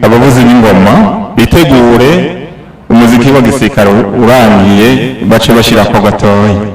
abavuzi b'ingoma bitegure umuziki wa gisirikare urangiye bace bashirako gatoya.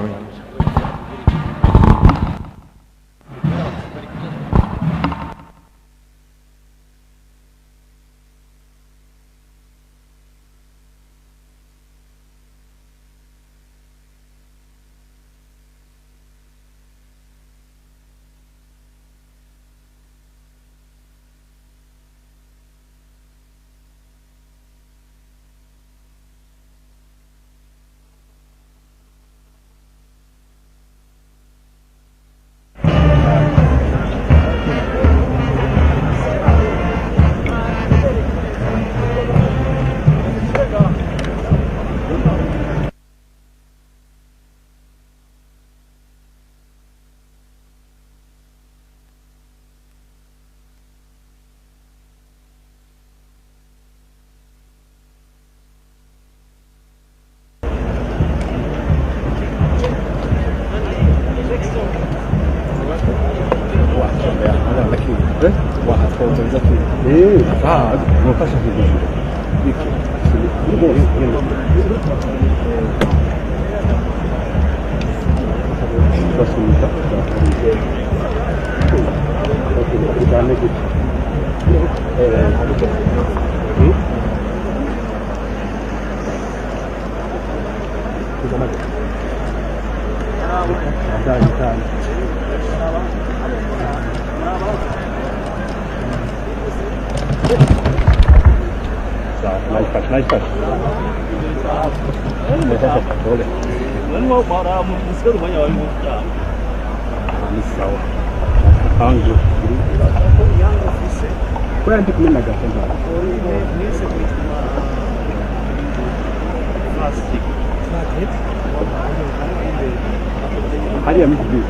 Nice touch. Dole. Não, para música do banho, olha. Missão. Anjo. Qual é a dica na gata? Hari amit bi.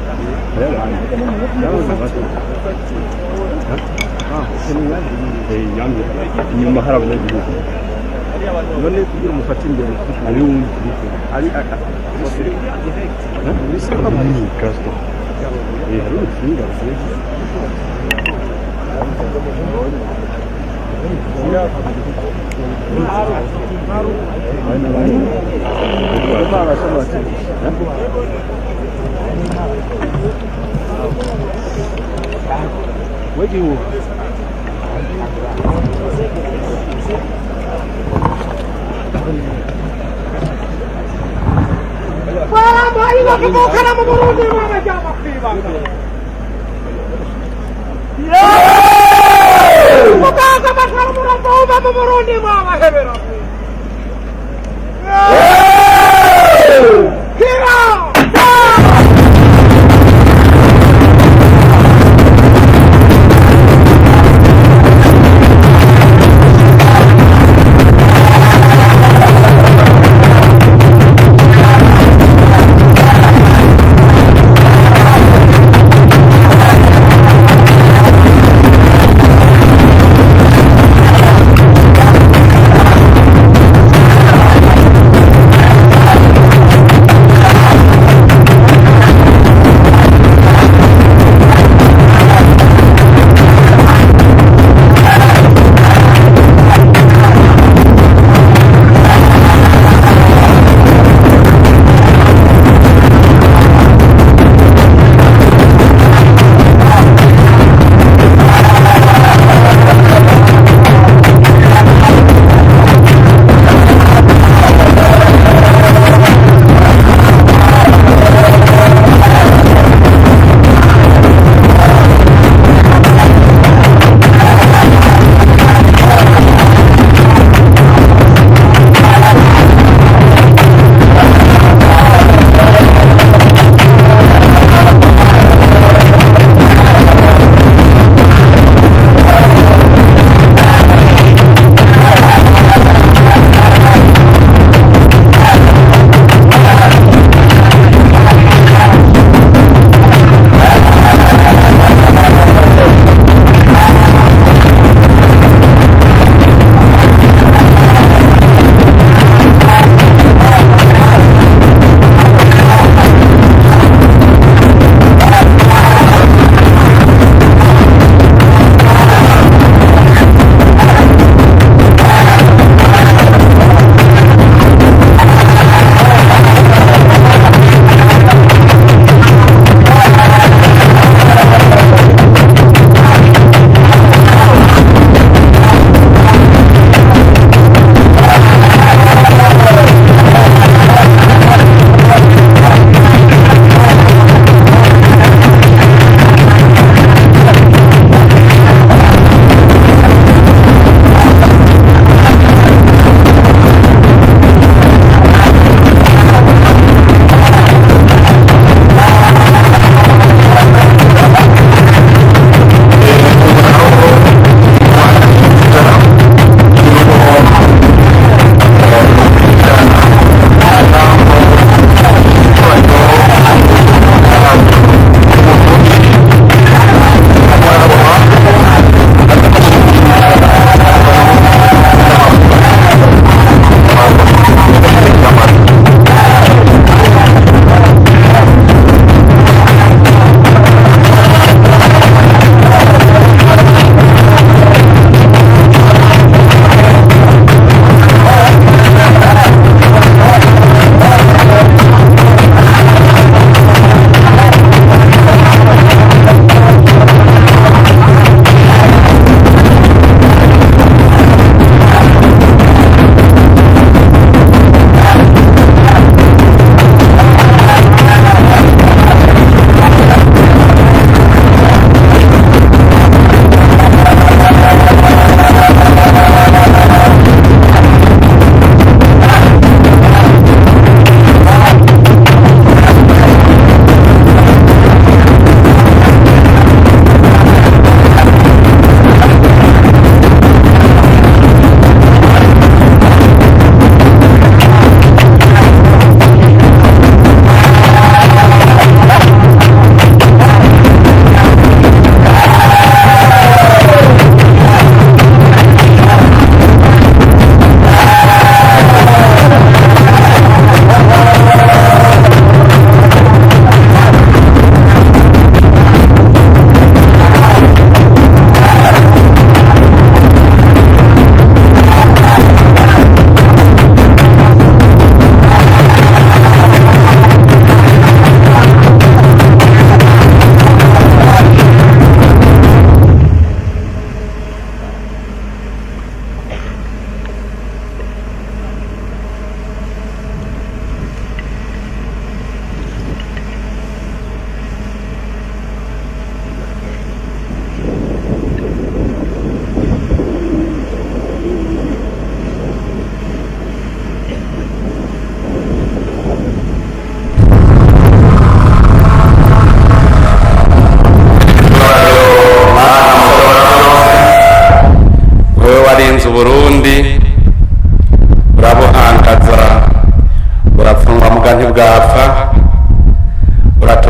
Ni mahara bane bi. None kugira umufata imbere ari wundi ari ese ko muri kasto hari urufinga Kana mu Burundi n'abajyama kwibanga. Muganga bashara murambo uba mu Burundi mwabahebera. Kira!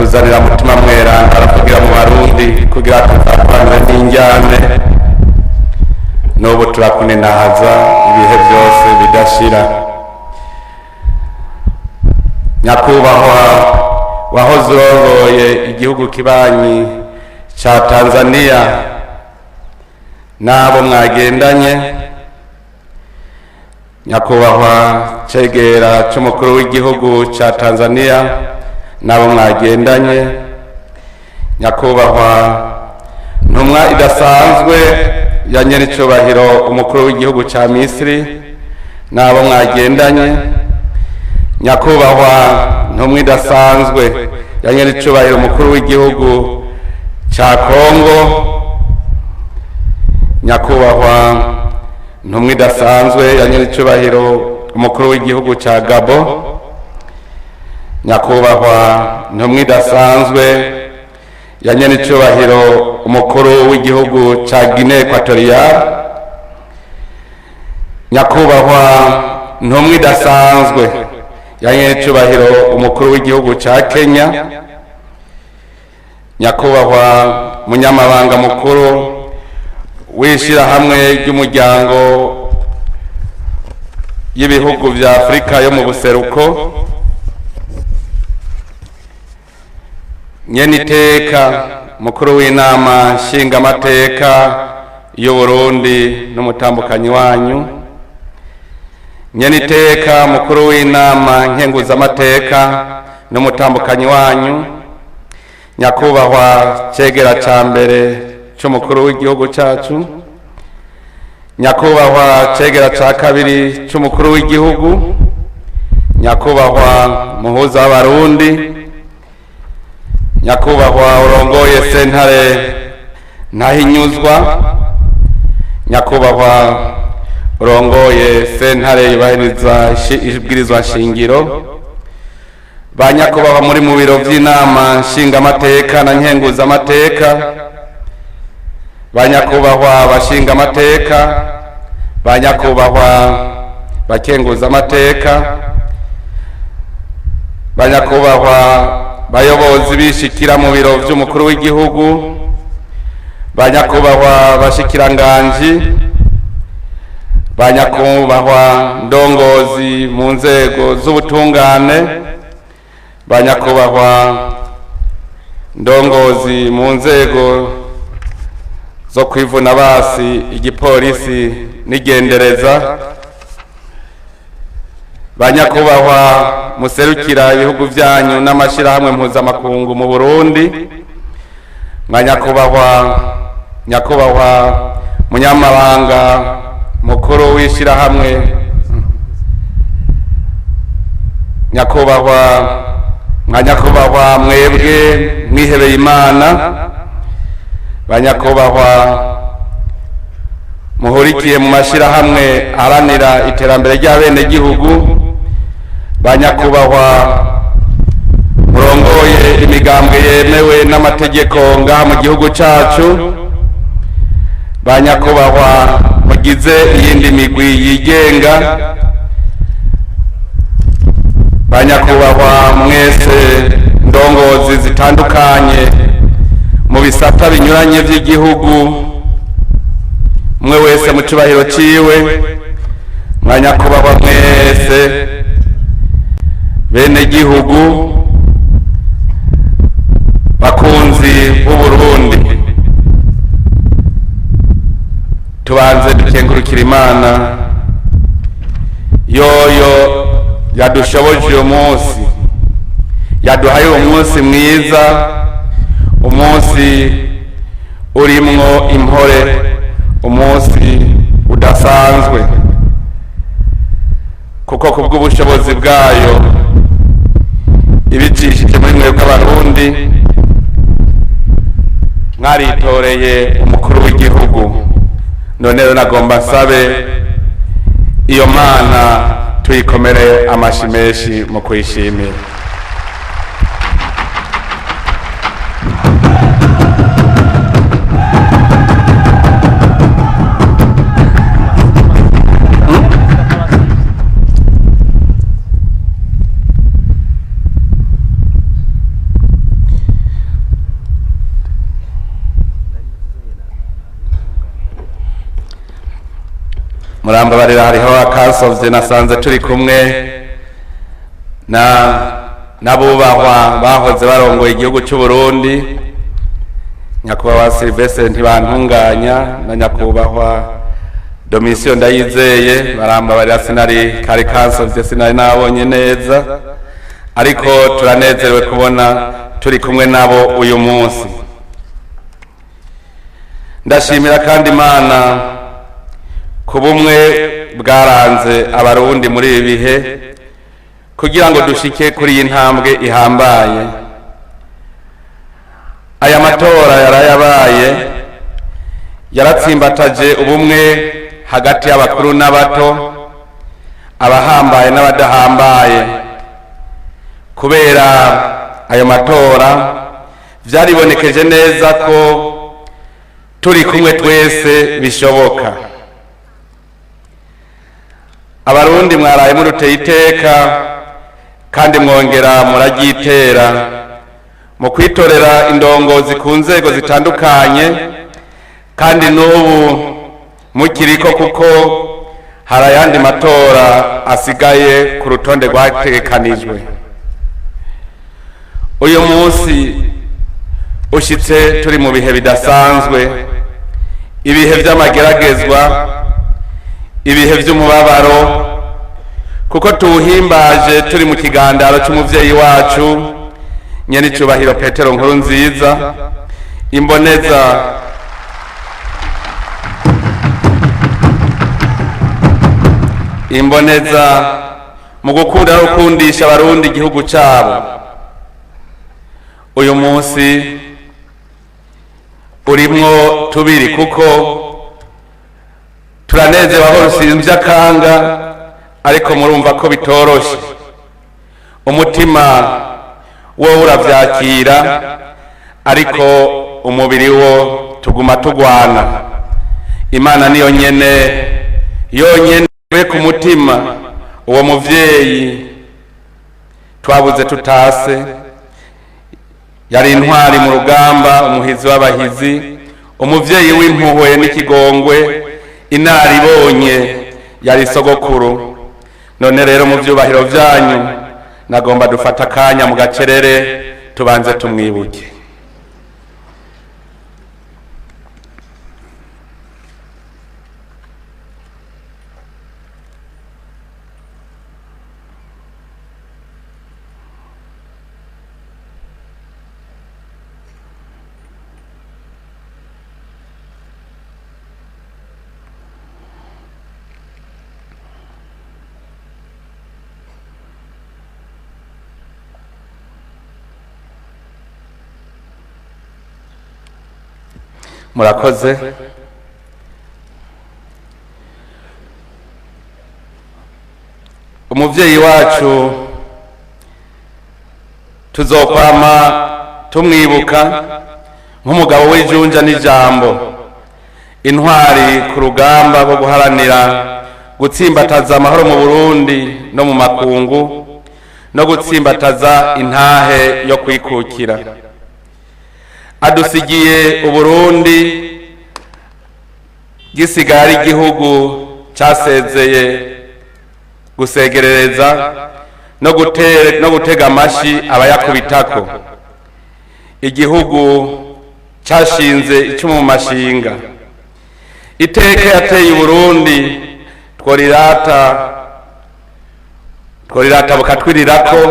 tuzanira mutima mweranda aravugira mu barundi kugira tuzavanire n'injyane n'ubu turakuninahaza ibihe byose bidashira. Nyakubahwa wahoze urongoye igihugu kibanyi ca Tanzania n'abo mwagendanye, nyakubahwa cegera c'umukuru w'igihugu ca Tanzania n'abo mwagendanye, nyakubahwa ntumwa idasanzwe ya nyenicubahiro umukuru w'igihugu ca Misiri n'abo mwagendanye, nyakubahwa ntumwa idasanzwe ya nyenicubahiro umukuru w'igihugu ca Kongo, nyakubahwa ntumwa idasanzwe ya nyenicubahiro umukuru w'igihugu ca Gabo, nyakubahwa ntumwa idasanzwe ya nyenicubahiro umukuru w'igihugu ca Guinea Equatorial, nyakubahwa ntumwa idasanzwe ya nyenicubahiro umukuru w'igihugu ca Kenya, nyakubahwa munyamabanga mukuru w'ishirahamwe ry'umuryango y'ibihugu vya Afrika yo mu buseruko, nyeniteka mukuru w'inama nshingamateka y'Uburundi n'umutambukanyi wanyu, nyeniteka mukuru w'inama nkenguzamateka n'umutambukanyi wanyu, nyakubahwa cegera ca mbere c'umukuru w'igihugu cacu, nyakubahwa cegera ca kabiri c'umukuru w'igihugu, nyakubahwa muhuza w'abarundi, nyakubahwa urongoye sentare ntahinyuzwa, nyakubahwa urongoye sentare yubahiriza ibwirizwa nshingiro, ba nyakubahwa muri mu biro vy'inama nshingamateka na nkenguzamateka, ba nyakubahwa bashingamateka, ba nyakubahwa bakenguzamateka, ba nyakubahwa bayobozi bishikira mu biro vy'umukuru w'igihugu, ba nyakubahwa bashikiranganji, ba nyakubahwa ndongozi mu nzego z'ubutungane, ba nyakubahwa ndongozi mu nzego zo kwivuna basi igipolisi n'igendereza, ba nyakubahwa muserukira ibihugu vyanyu n'amashirahamwe mpuzamakungu mu Burundi, ba nyakubahwa munyamabanga mukuru w'ishirahamwe, nyakubahwa mwebwe mwihebeye Imana, ba nyakubahwa muhurikiye mu mashirahamwe aharanira iterambere ry'abenegihugu, ba nyakubahwa murongoye imigambwe yemewe n'amategeko ngaha mu gihugu cacu, ba nyakubahwa mugize iyindi migwi yigenga, ba nyakubahwa mwese ndongozi zitandukanye mu bisata binyuranye vy'igihugu, mwe wese mu cubahiro ciwe, mwa nyakubahwa mwese bene gihugu bakunzi b'Uburundi, tubanze dukengurukira Imana yoyo yadushoboje uyu munsi, yaduhaye uwo munsi mwiza, umunsi urimwo impore, umunsi udasanzwe, kuko kubw'ubushobozi bwayo ibicishije muri mwebwe Abarundi mwaritoreye umukuru w'igihugu. None rero nagomba nsabe iyo Mana tuyikomere amashi menshi mu kuyishimira. murambabarira hariho akasovye nasanze turi kumwe n'abubahwa bahoze barongoye igihugu cy'u Burundi, nyakubahwa Sylvestre ntibantunganya na nyakubahwa Domitien Ndayizeye. Barambabarira sinari kari kansovye, sinari nabonye neza, ariko turanezerewe kubona turi kumwe nabo uyu munsi. Ndashimira kandi Imana ku bumwe bwaranze abarundi muri ibi bihe kugira ngo dushike kuri iyi ntambwe ihambaye. Aya matora yarayabaye, yaratsimbataje ubumwe hagati y'abakuru n'abato, abahambaye n'abadahambaye. Kubera ayo matora vyaribonekeje neza ko turi kumwe twese bishoboka. Abarundi mwaraye muruteye iteka kandi mwongera muraryitera mu kwitorera indongozi ku nzego zitandukanye, kandi n'ubu mukiriko kuko hari ayandi matora asigaye ku rutonde rwategekanijwe. Uyu munsi ushitse turi mu bihe bidasanzwe, ibihe vy'amageragezwa, ibihe vy'umubabaro, kuko tuwuhimbaje turi mu kigandaro c'umuvyeyi wacu nyenicubahiro Petero Nkurunziza, imboneza mu gukunda no gukundisha abarundi igihugu cabo. Uyu munsi urimwo tubiri, kuko turanezerewe aho rusimvye akanga, ariko murumva ko bitoroshe. Umutima wo uravyakira, ariko umubiri wo tuguma tugwana. Imana niyo yonyene ku mutima. Uwo muvyeyi twabuze tutase, yari intwari mu rugamba, umuhizi w'abahizi, umuvyeyi w'impuhwe n'ikigongwe, inaribonye, yari sogokuru. None rero mu vyubahiro vyanyu nagomba dufata akanya mu gacerere tubanze tumwibuke. Murakoze. Umuvyeyi wacu tuzokwama tumwibuka nk'umugabo w'ijunja n'ijambo, intwari ku rugamba rwo guharanira gutsimbataza amahoro mu Burundi no mu makungu, no gutsimbataza intahe yo kwikukira. Adusigiye Uburundi gisigara igihugu casezeye gusegerereza no gutega amashi abayakubitako, igihugu cashinze icumu mu mashinga. Iteka yateye Uburundi tworirata bukatwirirako,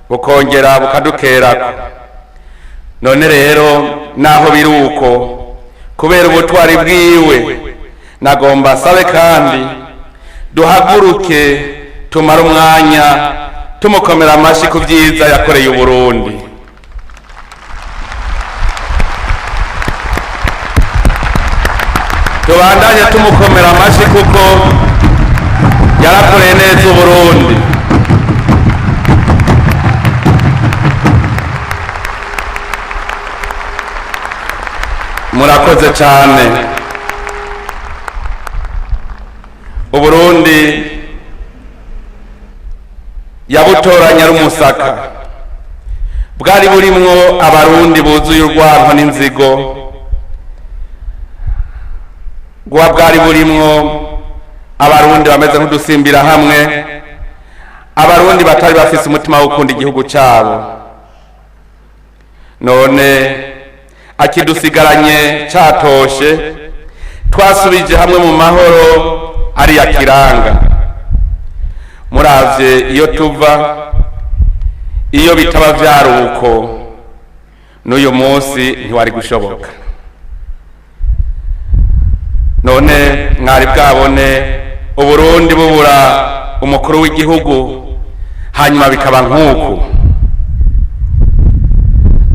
bukongera bukadukerako. None rero naho biruko, kubera ubutwari bwiwe, nagomba sabe kandi duhaguruke tumara umwanya tumukomera amashi ku vyiza yakoreye Uburundi. Tubandanye tumukomera amashi kuko yarakoreye neza Uburundi. Murakoze cyane. Uburundi yabutoranya rumusaka, bwari burimwo abarundi buzuye urwanko n'inzigo, bwari burimwo abarundi bameze nk'udusimbira hamwe, abarundi batari bafise umutima wo gukunda igihugu cyabo. None akidusigaranye catoshe, twasubije hamwe mu mahoro ari yakiranga. Muravye iyo tuva, iyo bitaba vyaruko, n'uyu munsi ntiwari gushoboka. None mwari bwabone Uburundi bubura umukuru w'igihugu hanyuma bikaba nk'uku.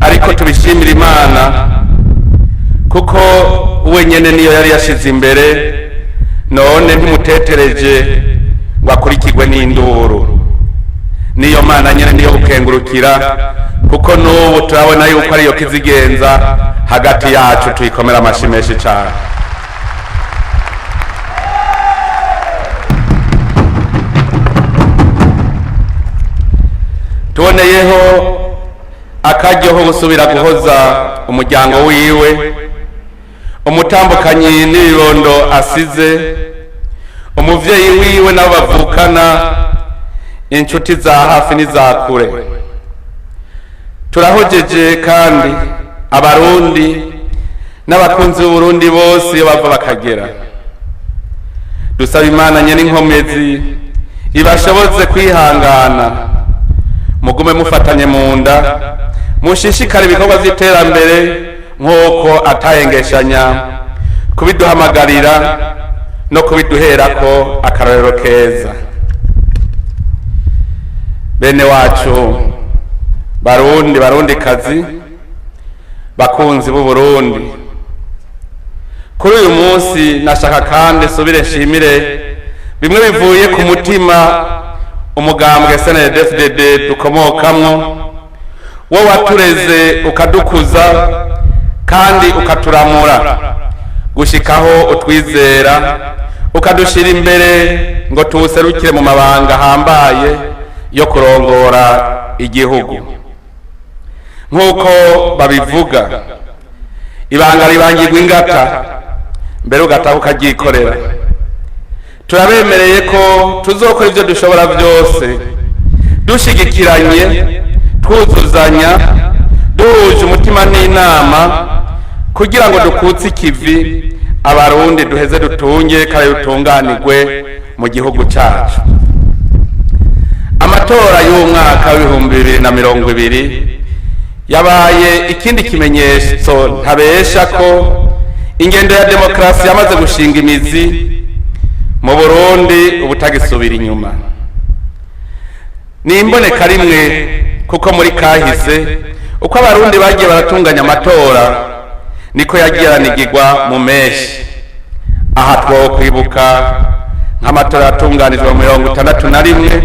Ariko tubishimira Imana kuko wenyene niyo yari yashize imbere, none ntimutetereje ngo akurikirwe n'induru. Niyo Mana nyene niyo gukengurukira, kuko n'ubu turabona yuko ariyo kizigenza hagati yacu. Tuyikomera amashi menshi cyane. Tuboneyeho akaryoho gusubira guhoza umuryango wiwe, umutambukanyi n'ibibondo asize, umuvyeyi wiwe nabo bavukana, inshuti za hafi n'iza kure. Turahojeje kandi abarundi n'abakunzi b'Uburundi bose bava bakagera. Dusaba Imana nyene inkomezi ibashoboze kwihangana, mugume mufatanye mu nda, mushishikare ibikorwa vy'iterambere nk'uko atahengeshanya kubiduhamagarira no kubiduherako akarorero keza. Bene wacu Barundi, Barundikazi, bakunzi b'Uburundi, kuri uyu munsi nashaka kandi subire nshimire bimwe bivuye ku mutima umugambwe SNDD dukomokamwo, wo watureze ukadukuza kandi ukaturamura gushikaho utwizera, ukadushira imbere ngo tuwuserukire mu mabanga hambaye yo kurongora igihugu. Nk'uko babivuga, ibanga ribangirwa ingata, mbere ugataha ukaryikorera. Turabemereye ko tuzokora ivyo dushobora byose, dushigikiranye, twuzuzanya, duhuje umutima n'inama, kugira ngo dukutse ikivi abarundi duheze dutunge kandi dutunganirwe mu gihugu cyacu. Amatora y'umwaka w'2020 yabaye ikindi kimenyetso ntabesha ko ingendo ya demokarasi yamaze gushinga imizi mu Burundi ubutagisubira inyuma. Ni imboneka rimwe kuko muri kahise uko abarundi bagiye baratunganya amatora niko yagiranigirwa mu meshi. Aha twokwibuka nk'amatora yatunganijwe mu 1961,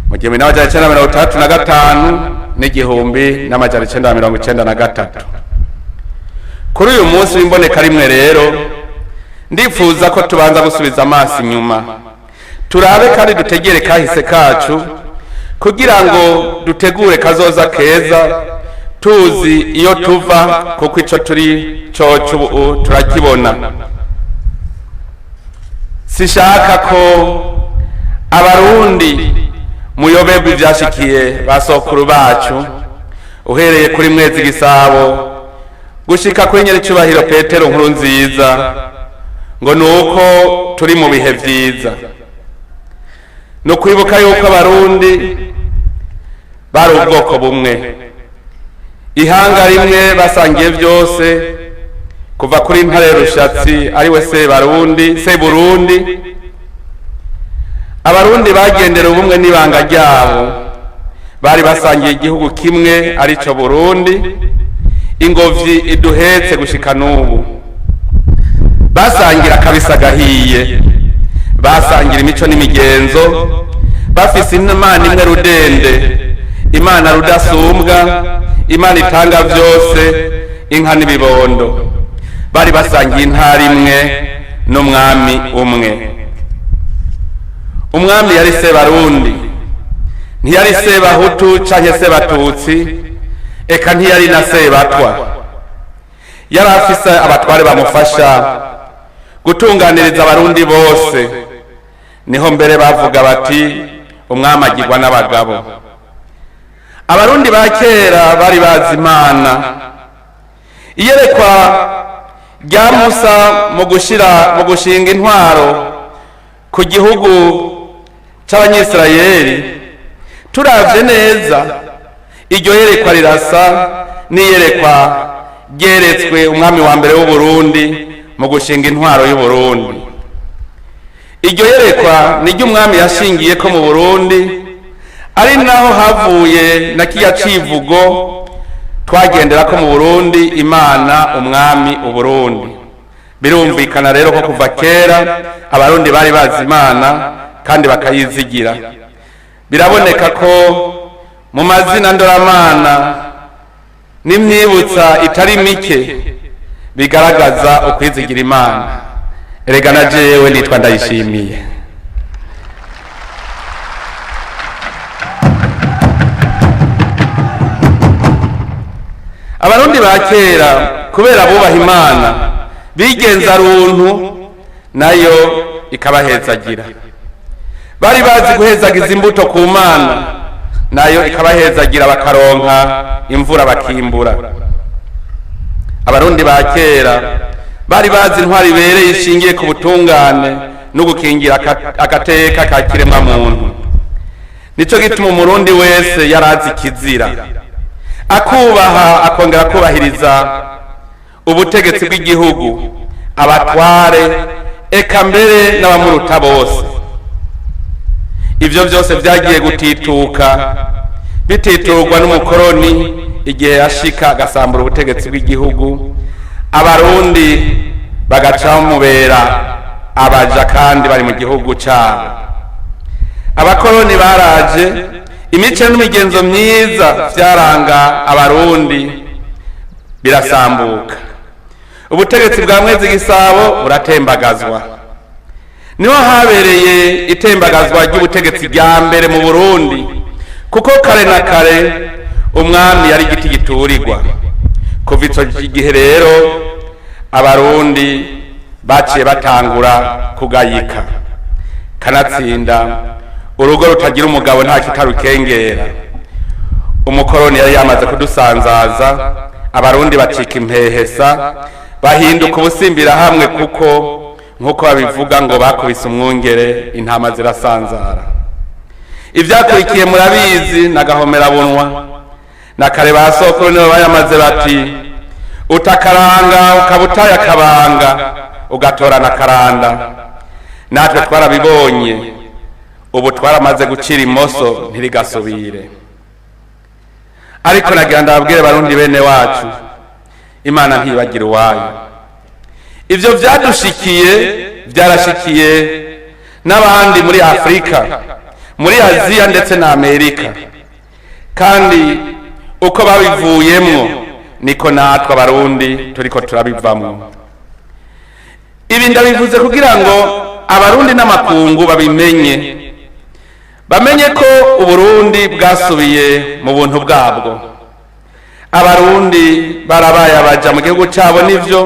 mu 1965 n'igihumbi n'amajana 1993. Kuri uyu munsi w'imboneka rimwe rero ndifuza ko tubanza gusubiza amaso inyuma, turabe kandi dutegere kahise kacu kugira ngo dutegure kazoza keza, tuzi iyo tuva kuko ico turi cyo ubu turakibona. Sishaka ko abarundi muyoberwa ivyashikiye basokuru bacu, uhereye kuri Mwezi Gisabo gushika kuri Nyiricubahiro Petero Nkurunziza, ngo nuko turi mu bihe vyiza. No kwibuka yuko abarundi bari ubwoko bumwe, ihanga rimwe, basangiye byose, kuva kuri Ntare Rushatsi ari we se Burundi. Abarundi bagendera ubumwe n'ibanga ryabo, bari basangiye igihugu kimwe arico Burundi, ingobyi iduhetse gushika n'ubu. Basangira kabisa gahiye, basangira imico n'imigenzo, bafise Imana imwe rudende, Imana rudasumbwa, Imana itanga byose, inka n'ibibondo. Bari basangiye intara imwe n'umwami umwe. Umwami yari se Barundi, ntiyari se Bahutu canke se Batutsi, eka ntiyari na se Batwa. Yari afise abatware bamufasha gutunganiriza abarundi bose niho mbere bavuga bati umwami agirwa n'abagabo. Abarundi ba kera bari bazi Imana. Iyerekwa rya Musa mu gushinga intwaro ku gihugu c'Abanyisirayeli, turavye neza iryo yerekwa rirasa n'iyerekwa ryeretswe umwami wa mbere w'u Burundi mu gushinga intwaro y'u Burundi. Iryo yerekwa niryo umwami yashingiye ko mu Burundi, ari naho havuye na kiya civugo twagendera ko mu Burundi, Imana umwami u Burundi. Birumvikana rero ko kuva kera abarundi bari bazi Imana kandi bakayizigira. Biraboneka ko mu mazina ndoramana n'imyibutsa itari mike bigaragaza ukwizigira Imana. Erega na jewe nitwa Ndayishimiye. Abarundi ba kera kubera bubaha Imana bigenza runtu nayo ikabahezagira. Bari bazi guhezagiza imbuto ku Mana nayo ikabahezagira, bakaronka imvura bakimbura. Abarundi ba kera bari bazi intwari ibereye ishingiye ku butungane no gukingira agateka ka kiremwa muntu. Nico gituma umurundi wese yarazi kizira, akubaha akongera kubahiriza ubutegetsi bw'igihugu, abatware, eka mbere n'abamuruta bose. Ivyo byose vyagiye gutituka, bititurwa n'umukoroni igihe yashika agasambura ubutegetsi bw'igihugu, abarundi bagaca bamubera abaja kandi bari mu gihugu cyabo. Abakoroni baraje, imico n'imigenzo myiza vyaranga abarundi birasambuka. Ubutegetsi bwa Mwezi Gisabo buratembagazwa. Niho habereye itembagazwa ry'ubutegetsi bya mbere mu Burundi, kuko kare na kare umwami yari igiti giturirwa. Kuva ico gihe rero abarundi baciye batangura kugayika. Kanatsinda urugo rutagira umugabo nta kitarukengera. Umukoroni yari yamaze kudusanzaza, abarundi bacika impehesa, bahinduka ubusimbira hamwe, kuko nkuko babivuga ngo bakubise umwungere intama zirasanzara. Ivyakurikiye murabizi, nagahomera bunwa na kare ba sokuru nibo bayamaze bati utakaranga ukabutaya akabanga ugatora na karanda. Natwe twarabibonye, ubu twaramaze gucira imoso ntirigasubire. Ariko nagira ndababwire barundi bene wacu, Imana ntibagira uwayo. Ivyo vyadushikiye vyarashikiye n'abandi muri Afrika, muri Aziya ndetse na Amerika, kandi uko babivuyemwo niko natwe abarundi turiko turabivamwo. Ibi ndabivuze kugira ngo abarundi n'amakungu babimenye, bamenye ko Uburundi bwasubiye mu buntu bwabwo. Abarundi barabaye abaja mu gihugu cyabo, nivyo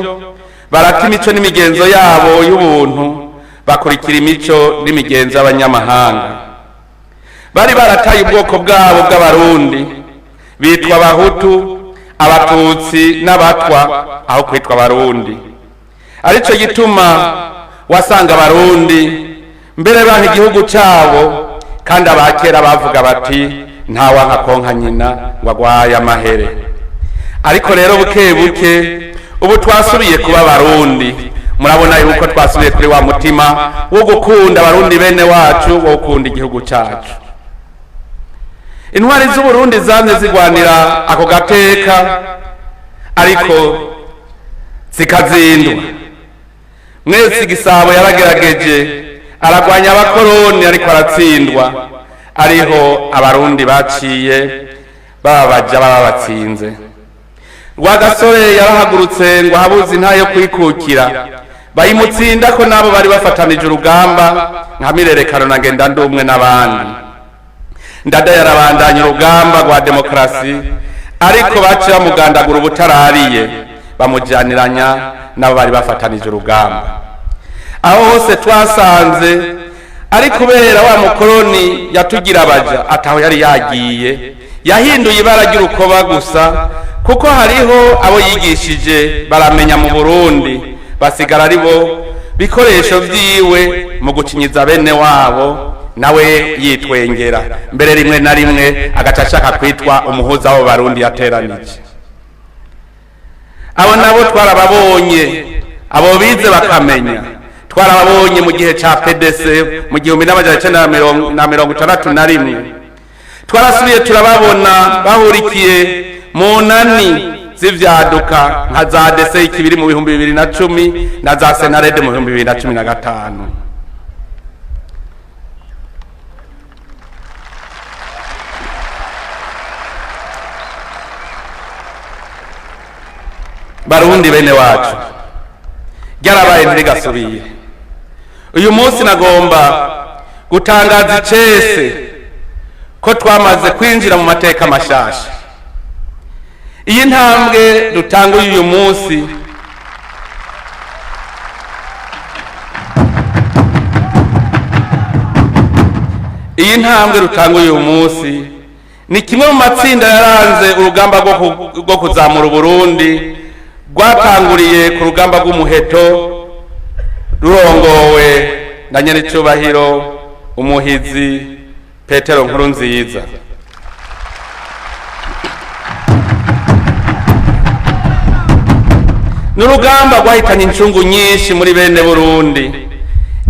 barata imico n'imigenzo yabo y'ubuntu, bakurikira imico n'imigenzo y'abanyamahanga. Bari barataye ubwoko bwabo bw'abarundi, bitwa Abahutu, Abatutsi n'Abatwa aho kwitwa Abarundi. Arico gituma wasanga Abarundi mbere baha igihugu cyabo, kandi abakera bavuga bati ntawanka konka nyina ngo agwaye amahere. Ariko rero buke buke ubu twasubiye kuba Abarundi. Murabona yuko twasubiye kuri wa mutima wo gukunda Abarundi bene wacu, wo gukunda igihugu cyacu. Intwari z'u Burundi zamye zigwanira ako gateka, ariko zikazindwa. Mwezi Gisabo yaragerageje aragwanya abakoroni, ariko aratsindwa. Ariho Abarundi baciye babaja babatsinze. Rwagasore yarahagurutse ngo habuze intayo kwikukira, bayimutsinda ko nabo bari bafatanije urugamba nka Mirerekano na Ngendandumwe n'abandi. Ndada yarabandanya urugamba rwa demokrasi, ariko baciye bamugandagura ubutarariye, bamujaniranya nabo bari bafatanije urugamba. Aho hose twasanze ari kubera wa mukoroni yatugira abaja ataho yari yagiye yahinduye ibara ry'urukoba gusa kuko hariho abo yigishije baramenya mu Burundi basigara ari bo bikoresho vyiwe mu gukinyiza bene wabo nawe yitwengera mbere rimwe na rimwe agaca ashaka kwitwa umuhuza w'abo Barundi yateranije. Abo nabo twarababonye, abo bize bakamenya twarababonye mu gihe ca PDC mu 1961 twarasubiye turababona bahurikiye mu nani z'ivyaduka nka za DC ikibiri mu 2010 na za Senarede mu 2015. Barundi bene wacu ryarabaye ntirigasubiye. Uyu munsi nagomba gutangaza icese ko twamaze kwinjira mu mateka mashasha. Iyi ntambwe dutanguye uyu munsi ni kimwe mu matsinda yaranze urugamba rwo kuzamura Burundi rwatanguriye ku rugamba rw'umuheto rurongowe na Nyenicubahiro umuhizi Petero Nkurunziza. N'urugamba rwahitanye incungu nyinshi muri bene Burundi,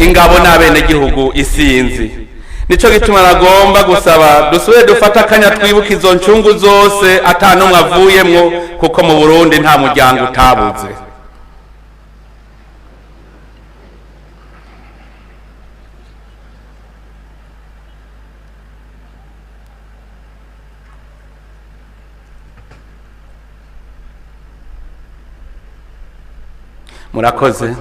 ingabo n'abene gihugu isinzi. Nico gituma nagomba gusaba dusubire dufata akanya twibuka izo ncungu zose atanumwe avuyemwo kuko mu Burundi nta muryango utabuze. Murakoze.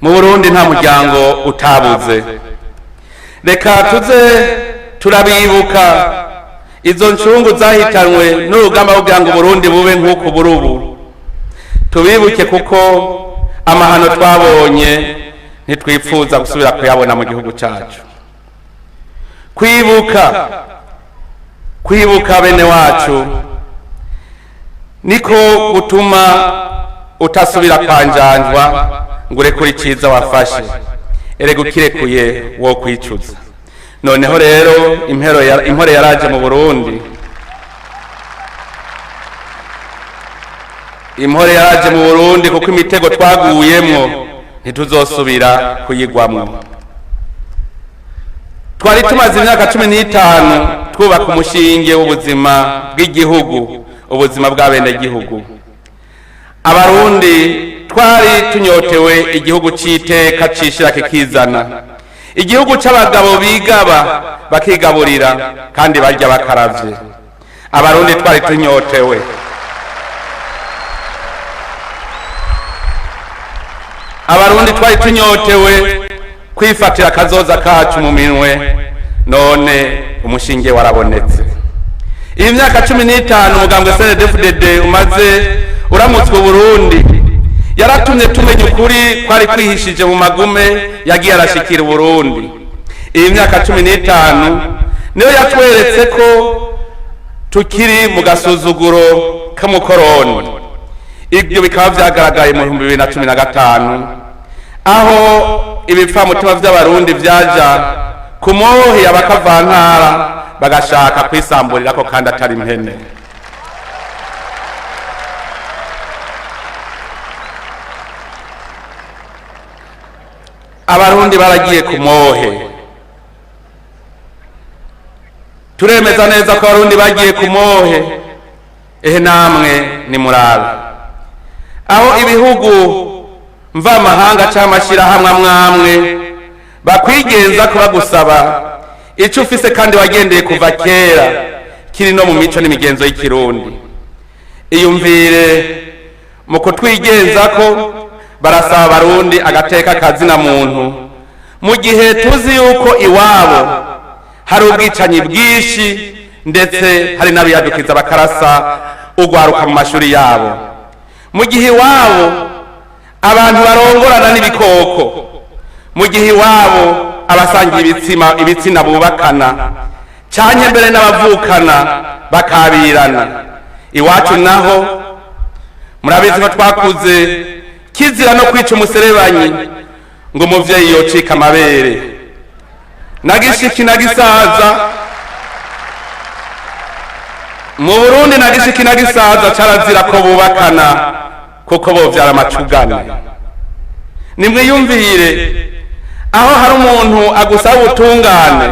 Mu Burundi nta muryango utabuze. Reka tuze turabibuka izo ncungu zahitanwe n'urugamba kugira ngo Burundi bube nk'uko burubu. Tubibuke kuko amahano twabonye ntitwifuza gusubira kuyabona mu gihugu cyacu. Kwibuka bene wacu niko gutuma utasubira kwanjanjwa ngo urekure iciza wafashe, erega ukirekuye wo kwicuza. Noneho rero impore yaraje mu Burundi, kuko imitego twaguyemwo ntituzosubira kuyigwamwo. Twari tumaze imyaka 15 twubaka umushinge w'ubuzima bw'igihugu, ubuzima bw'abene gihugu. Abarundi twari tunyotewe igihugu c'iteka cishira kikizana, igihugu c'abagabo bigaba bakigaburira kandi barya bakaravye. Abarundi twari tunyotewe kwifatira kazoza kacu mu minwe, none umushinge warabonetse. Iyi myaka 15 umugambwe CNDD-FDD umaze uramutswe Burundi yaratumye tumenya ukuri kwari kwihishije mu magume yagiye arashikira Burundi. Iyi myaka 15 niyo yatweretse ko tukiri mu gasuzuguro k'umukoroni. Ibyo bikaba vyagaragaye mu 2015 aho ibipfamutima vy'abarundi vyaja ku mohe y'abakavantara bagashaka kwisamburira ko kandi atari impene. Abarundi baragiye ku mohe. Turemeza neza ko abarundi bagiye ku mohe. Ehe namwe ni murabe. Aho ibihugu mva mahanga c'amashira hamwe amwe bakwigenza ko bagusaba ico ufise kandi wagendeye kuva kera kiri no mu mico n'imigenzo y'ikirundi. Iyumvire mu kutwigenza ko barasaba abarundi agateka kazina muntu mu gihe tuzi yuko iwabo hari ubwicanyi bwinshi ndetse hari n'abiyadukiza bakarasa ugwaruka mu mashuri yabo, mu gihe iwabo abantu barongorana n'ibikoko mu gihe iwabo abasangiye ibitsina bubakana canke mbere n'abavukana bakabirana. Iwacu naho murabizi ko twakuze kizira no kwica umuserebanyi ngo umuvyeyi yocika amabere. Nagishiki nagisaza mu Burundi, nagishiki nagisaza carazira ko bubakana kuko bovyara amacugane. Nimwiyumvire aho hari umuntu agusaba ubutungane,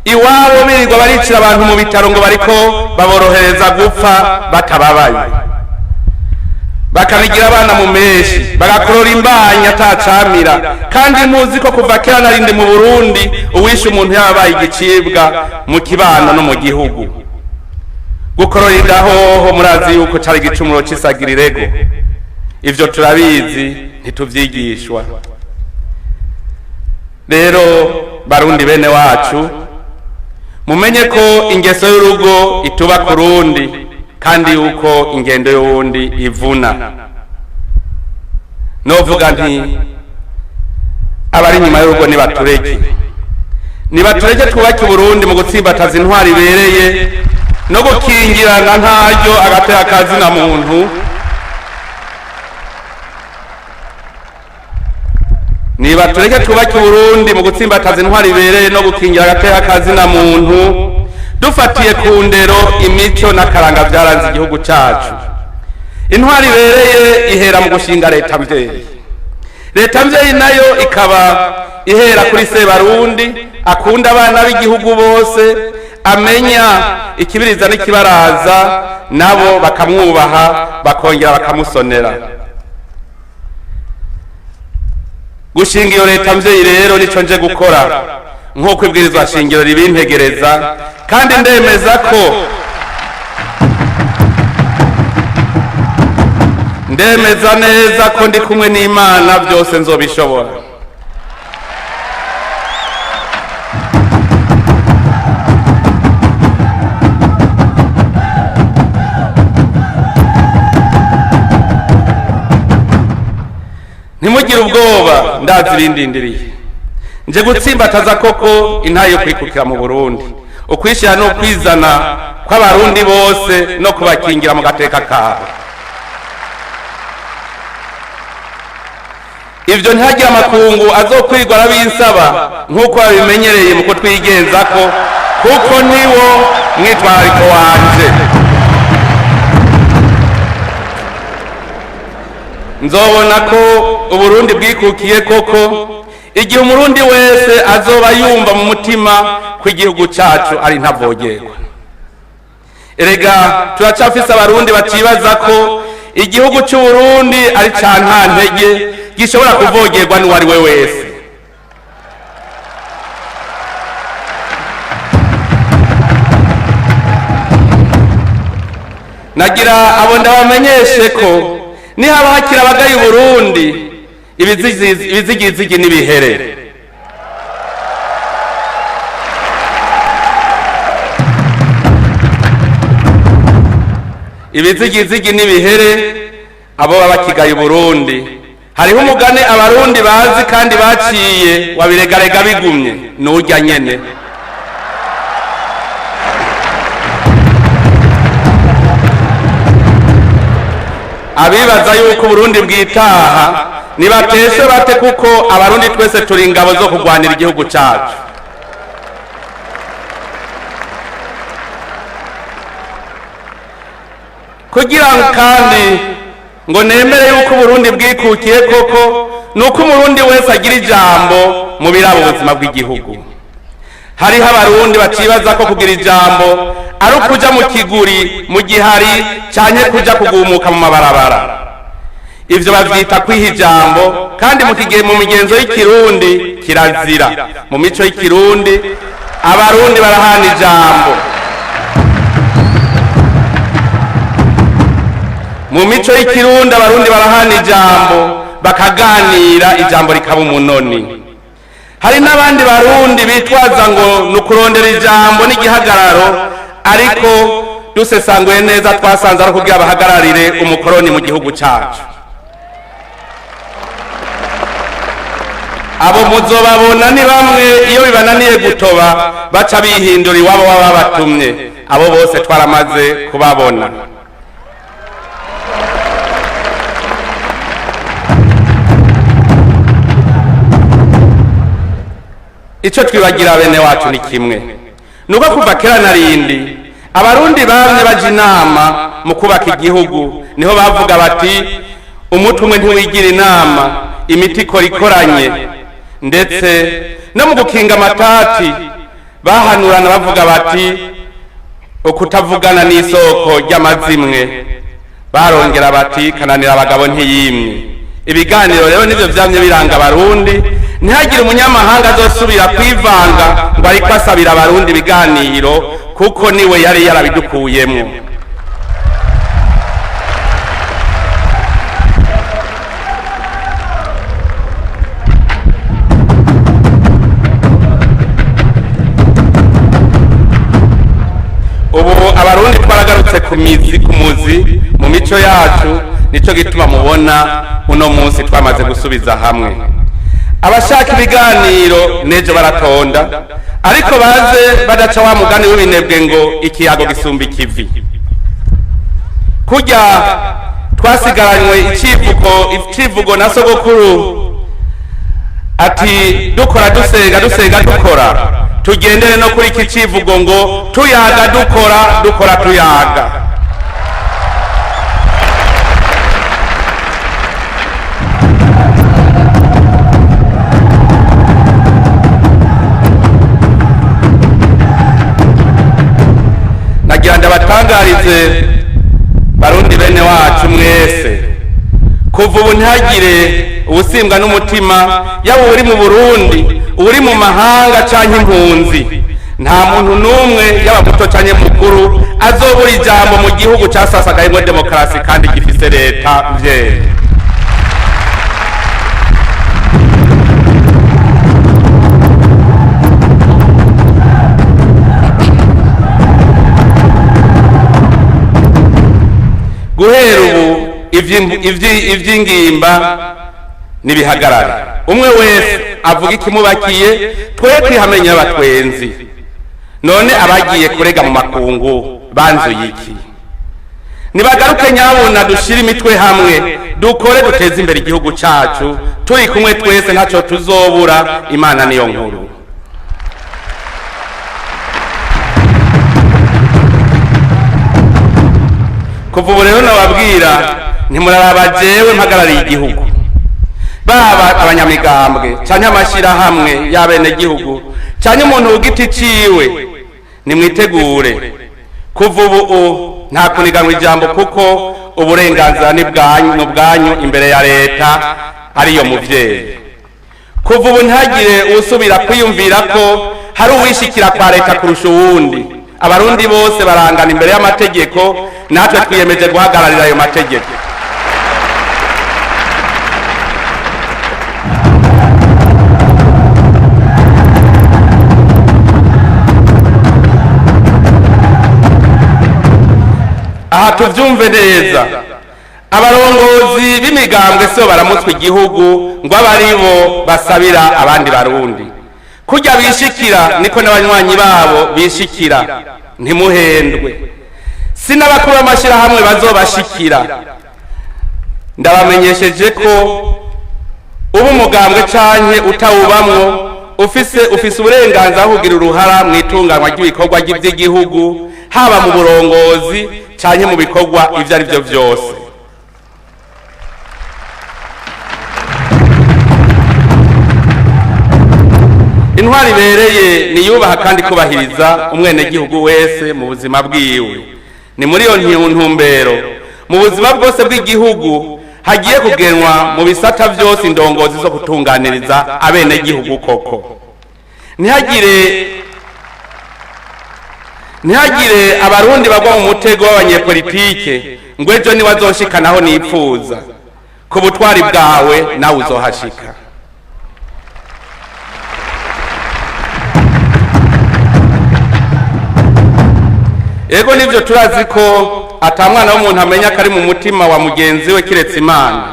iwabo birirwa baricira abantu mu bitaro ngo bariko baborohereza gupfa batababaye, bakanigira abana mu meshi, bagakorora imbanyi atacamira. Kandi muzi ko kuva kera narindi mu Burundi uwishe umuntu yabaye igicibwa mu kibano no mu gihugu. Gukorora inda hoho murazi yuko cari igicumuro c'isagirirego. Ivyo turabizi ntituvyigishwa. Rero Barundi bene wacu, mumenye ko ingeso y'urugo ituba ku rundi, kandi yuko ingendo y'uwundi ivuna. Novuga nti abari nyuma y'urugo nibatureke twubake Burundi mu gutsimbataza intwari ibereye no gukingirana ntaryo agateka akazina muntu. Nibatureke twubake Burundi mu gutsimbataza intwari ibereye no gukingira agateka akazina muntu, dufatiye ku ndero, imico n'akaranga byaranze igihugu cyacu. Intwari ibereye ihera mu gushinga leta mvyeyi. Leta mvyeyi nayo ikaba ihera kuri Sebarundi akunda abana b'igihugu bose, amenya ikibiriza n'ikibaraza, nabo bakamwubaha bakongera bakamusonera. Gushinga iyo leta mvyeyi rero nico nje gukora nk'uko ibwirizwa shingiro ribintegereza, kandi ndemeza ko ndemeza neza ko ndi kumwe n'Imana byose nzobishobora. Ntimugire ubwoba, ndazi ibindindiriye. Nje gutsimbataza koko intayo kwikukira mu Burundi, ukwishira no kwizana kw'abarundi bose no kubakingira mu gateka kabo. Ivyo ntihagira amakungu azokwirwa arabinsaba nk'uko babimenyereye mu kutwigenzako, kuko niwo mwitwariko wanje. Nzobona ko Uburundi bwikukiye koko igihe umurundi wese azoba yumva mu mutima ko igihugu cyacu ari ntavogerwa. Erega turacafise abarundi bacibaza ko igihugu cy'u Burundi ari ca ntantege gishobora kuvogerwa n'uwari we wese. Nagira abo ndabamenyeshe ko nihaba hakira abagaye Burundi ibizigizigi n'ibihere. Ibizigizigi n'ibihere abo babakigaye Burundi. Hariho umugane abarundi bazi kandi baciye wabiregarega bigumye n'urya nyene. Abibaza yuko Burundi bwitaha nibateshe bate, kuko abarundi twese turi ingabo zo kurwanira igihugu cyacu. Kugira kandi ngo nemere yuko Burundi bwikukiye koko, nuko umurundi wese agira ijambo mu biraba ubuzima bw'igihugu. Hariho abarundi bacibaza ko kugira ijambo ari ukuja mu kiguri mu gihari canke kuja kugumuka mu mabarabara. Ivyo bavyita kwiha ijambo, kandi mu migenzo y'ikirundi kirazira. Mu mico y'ikirundi abarundi barahana ijambo. Mu mico y'ikirundi abarundi barahana ijambo, bakaganira ijambo rikaba umunoni. Hari n'abandi barundi bitwaza ngo nukurondera ijambo n'igihagararo, ariko dusesanguye neza twasanze ari kugira bahagararire umukoroni mu gihugu cyacu. abo muzobabona ni bamwe iyo bibananiye gutoba baca bihindura iwabo baba batumye abo bose twaramaze kubabona. Ico twibagira bene wacu ni kimwe nuko kuva kera narindi abarundi bamwe baje inama mu kubaka igihugu niho bavuga bati umutwe umwe ntiwigira inama imiti ikora ikoranye, ndetse no mu gukinga amatati bahanurana bavuga bati ukutavugana n'isoko ry'amazimwe, barongera bati kananira abagabo ntiyimye. Ibiganiro rero nivyo vyamye biranga abarundi, ntihagire umunyamahanga azosubira kwivanga ngo ariko asabira abarundi ibiganiro kuko niwe yari yarabidukuyemwo. Ubu abarundi twaragarutse ku muzi mu mico yacu, nico gituma mubona uno munsi twamaze gusubiza hamwe. Abashaka ibiganiro nejo baratonda, ariko baze badaca wa mugani w'ibinebwe ngo ikiyago gisumba ikivi. Kurya twasigaranywe icivugo na sogokuru ati dukora dusenga dukora, tugendere no kuri iki civugo ngo tuyaga dukora tuyaga. Nagira ndabatangarize barundi bene wacu mwese, kuva ubu ntihagire ubusimbwa n'umutima, yaba uri mu Burundi uri mu mahanga canke impunzi, nta muntu n'umwe yaba muto canke mukuru azobura ijambo mu gihugu casasagayemwo demokarasi kandi gifise leta mvyeyi. Guhera ubu ivy'ingimba nibihagarara, umwe wese avuga ikimubakiye, twe twihamenya abatwenzi. None abagiye kurega mu makungu banzuye iki? Nibagaruke nyabona dushira imitwe hamwe, dukore duteze imbere igihugu cacu, turi kumwe twese ntaco tuzobura, Imana niyo nkuru. Kuva ubu rero nababwira ntimuraraba jewe mpagarariye igihugu, baba abanyamigambwe canke amashirahamwe y'abenegihugu canke umuntu ugiti ciwe, nimwitegure. Kuva ubu nta kuniganwa ijambo kuko uburenganzira ni bwanyu imbere ya leta ariyo muvyeyi. Kuva ubu ntihagire usubira kwiyumvira ko hari uwishikira kwa leta kurusha uwundi. Abarundi bose barangana imbere y'amategeko, natwe twiyemeje guhagararira ayo mategeko. Aha tuvyumve neza, abarongozi b'imigambwe so baramutswe igihugu ngo abaribo basabira abandi barundi. Kurya bishikira niko n'abanywanyi babo bishikira, ntimuhendwe. Sinabakuru b'amashirahamwe bazobashikira. Ndabamenyesheje ko ubu umugambwe canke utawubamwo ufise uburenganzira bwo kugira uruhara mu itunganwa ry'ibikorwa by'igihugu, haba mu burongozi canke mu bikorwa ivyo ari byo vyose. Intwari ibereye niyubaha kandi kubahiriza umwenegihugu wese mu buzima bwiwe. Ni muri iyo ntumbero mu buzima bwose bw'igihugu hagiye kugenwa mu bisata vyose indongozi zo gutunganiriza abenegihugu koko. Ntihagire abarundi bagwa mu mutego w'abanyepolitike ngo ejo ni wazoshikanaho nipfuza. Ku butwari bwawe nawe uzohashika. Ego nivyo turazi ko atamwana w'umuntu amenya kari mu mutima wa mugenzi we kiretse Imana.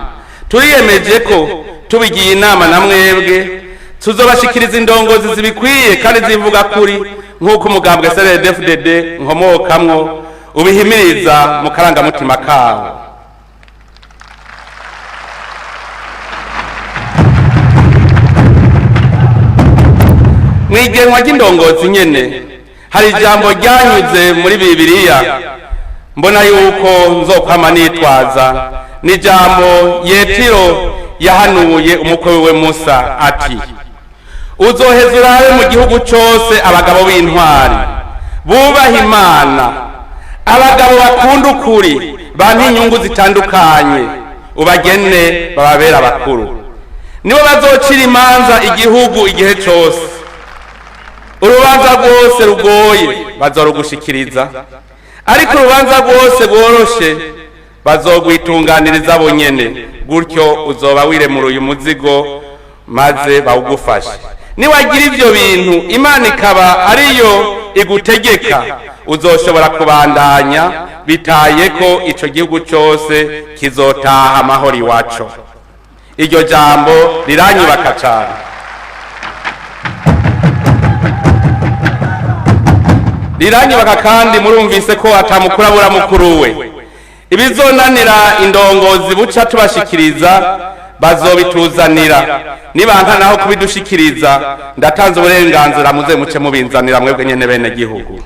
Turiyemeje ko tubigiye inama na mwebwe tuzobashikiriza indongozi zibikwiye kandi zivuga kuri nk'uko umugambwe CNDD-FDD nkomokamwo ubihimiriza mu karangamutima kawo. Mwigenwa ry'indongozi nyene hari ijambo ryanyuze muri Bibiliya mbona yuko nzokwama nitwaza, ni ijambo Yetiro yahanuye umukwe we Musa ati: uzoheza urabe mu gihugu cose abagabo b'intwari bubaha Imana, abagabo bakunda ukuri, bantu inyungu zitandukanye, ubagene bababera abakuru, nibo bazocira imanza igihugu igihe cose. Urubanza rwose rugoye bazorugushikiriza, ariko urubanza rwose rworoshe bazogwitunganiriza bonyene, gutyo uzoba wiremuruye umuzigo maze bawugufashe. Niwagira ivyo bintu Imana ikaba ariyo igutegeka, uzoshobora kubandanya bitaye ko ico gihugu cose kizotaha amahoro iwacu. Iryo jambo riranyubaka cane. Riranyubaka kandi murumvise ko atamukuru abura mukuru we. Ibizonanira indongozi buca tubashikiriza bazobituzanira, nibanka naho kubidushikiriza ndatanze uburenganzira muze muce mubinzanira mwebwe nyene bene gihugu.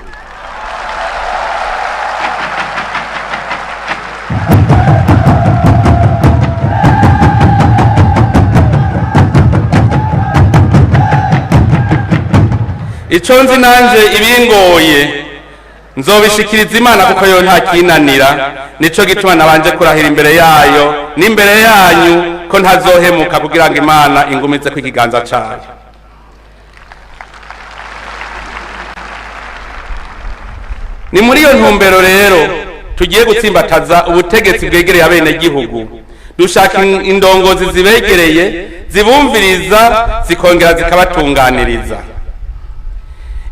Ico nzi nanje ibingoye nzobishikiriza Imana kuko yo nta kinanira, nico gituma nabanje kurahira imbere yayo n'imbere yanyu ko ntazohemuka kugira ngo Imana ingumize ku ikiganza cayo. Ni muri iyo ntumbero rero tugiye gutsimbataza ubutegetsi bwegereye abene gihugu, dushaka indongozi zibegereye, zibumviriza, zikongera zikabatunganiriza.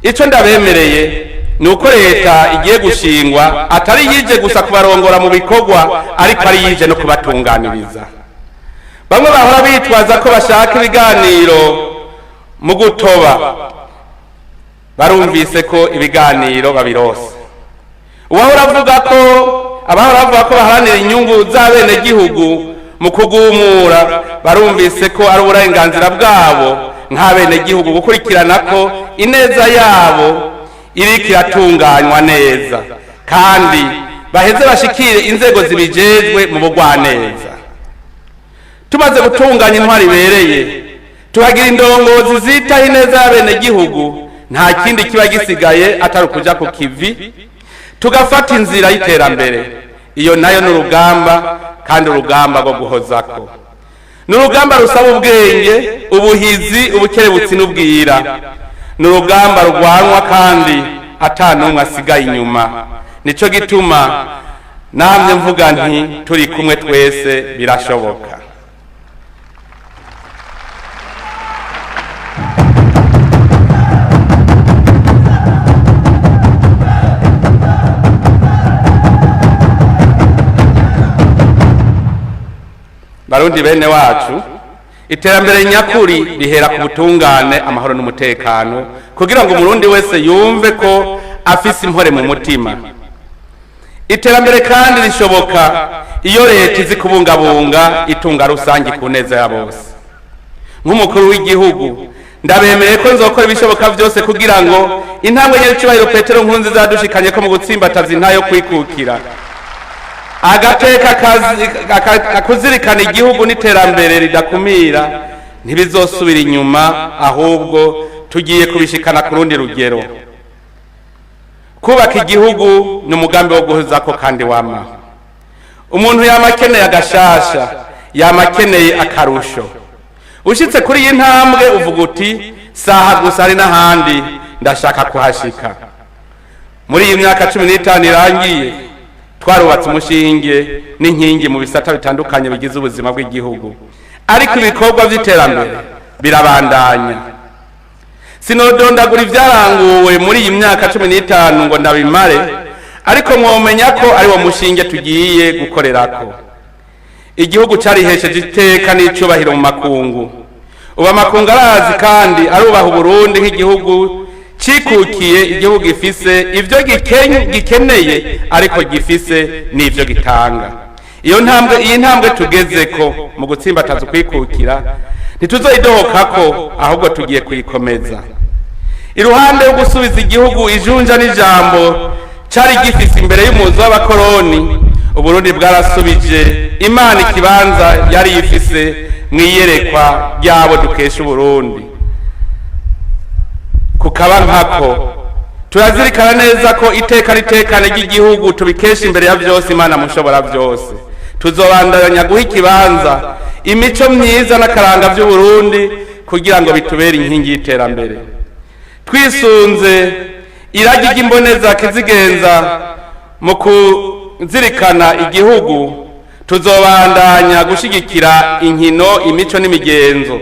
Ico ndabemereye ni uko leta igiye gushingwa atari yije gusa kubarongora mu bikorwa, ariko ari yije no kubatunganiriza. Bamwe bahora bitwaza ko bashaka ibiganiro mu gutoba, barumvise ko ibiganiro babirose. Uwahora avuga ko abahora bavuga ko baharanira inyungu z'abene gihugu mu kugumura, barumvise ko ari uburenganzira bwabo nk'abene gihugu gukurikirana ko ineza yabo iriko iratunganywa neza, kandi baheze bashikire inzego zibijejwe mu bugwaneza. Tumaze gutunganya intwari ibereye, tuhagira indongozi zitaho ineza y'abene gihugu, nta kindi kiba gisigaye atari ukuja ku kivi tugafata inzira y'iterambere. Iyo nayo n'urugamba, kandi urugamba rwo guhozako. N'urugamba rusaba ubwenge, ubuhizi, ubukerebutsi n'ubwira. N'urugamba rugwanwa kandi ata n'umwe asigaye inyuma. Nico gituma namye mvuga nti turi kumwe twese birashoboka. Barundi bene wacu, iterambere nyakuri rihera ku butungane, amahoro n'umutekano, kugira ngo umurundi wese yumve ko afise impore mu mutima. Iterambere kandi rishoboka iyo leta izi kubungabunga itunga rusangi ku neza ya bose. Nk'umukuru w'igihugu ndabemereye ko nzokora ibishoboka byose kugira ngo intambwe y'icubahiro Petero Nkurunziza yadushikanye ko mu gutsimbataza intayo kwikukira, agateka akuzirikana igihugu n'iterambere ridakumira ntibizosubira inyuma, ahubwo tugiye kubishikana ku rundi rugero. Kubaka igihugu ni umugambi wo guhuzako kandi wama. Umuntu yamakeneye agashasha, yamakeneye akarusho. Ushitse kuri iyi ntambwe uvuga uti saha gusa ari n'ahandi ndashaka kuhashika. Muri iyi myaka 15 irangiye twarubatse umushinge n'inkingi mu bisata bitandukanye bigize ubuzima bw'igihugu, ariko ibikorwa by'iterambere birabandanya. Sinodondagura ibyaranguwe muri iyi myaka 15 ngo ndabimare, ariko mwomenya ko ari wo mushinge tugiye gukorerako. Igihugu carihesheje iteka n'icubahiro mu makungu. ubu amakungu arazi kandi arubaha Uburundi nk'igihugu cikukiye, igihugu gifise ivyo gikeneye ariko gifise n'ivyo gitanga. Iyi ntambwe tugezeko mu gutsimbataza ukwikukira ntituzoyidohokako, ahubwo tugiye kuyikomeza. Iruhande yo gusubiza igihugu ijunja n'ijambo cari gifise imbere y'umuzo w'abakoroni, Uburundi bwarasubije Imana ikibanza yari yifise mwiyerekwa ryabo dukesha Uburundi. Kukaba nkako turazirikana neza ko iteka ritekane ry'igihugu tubikesha imbere ya vyose Imana mushobora vyose. Tuzobandanya guha ikibanza imico myiza n'akaranga vy'Uburundi kugira ngo bitubere inkingi y'iterambere. Twisunze iragi ry'imboneza kizigenza mu kuzirikana igihugu, tuzobandanya gushigikira inkino, imico n'imigenzo.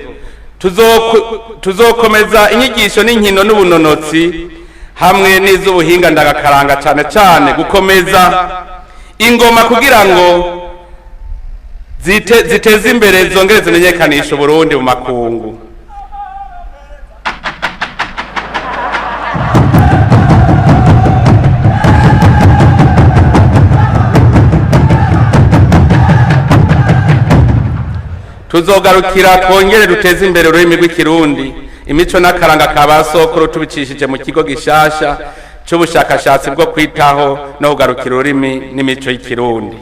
Tuzokomeza inyigisho n'inkino n'ubunonotsi hamwe n'iz'ubuhinga ndagakaranga, cyane cyane gukomeza ingoma kugira ngo ziteze imbere, zongere zimenyekanisha Uburundi mu makungu. Tuzogarukira twongere duteze imbere ururimi rw'ikirundi, imico n'akaranga ka basokuru tubicishije mu kigo gishasha cy'ubushakashatsi bwo kwitaho no kugarukira ururimi n'imico y'ikirundi.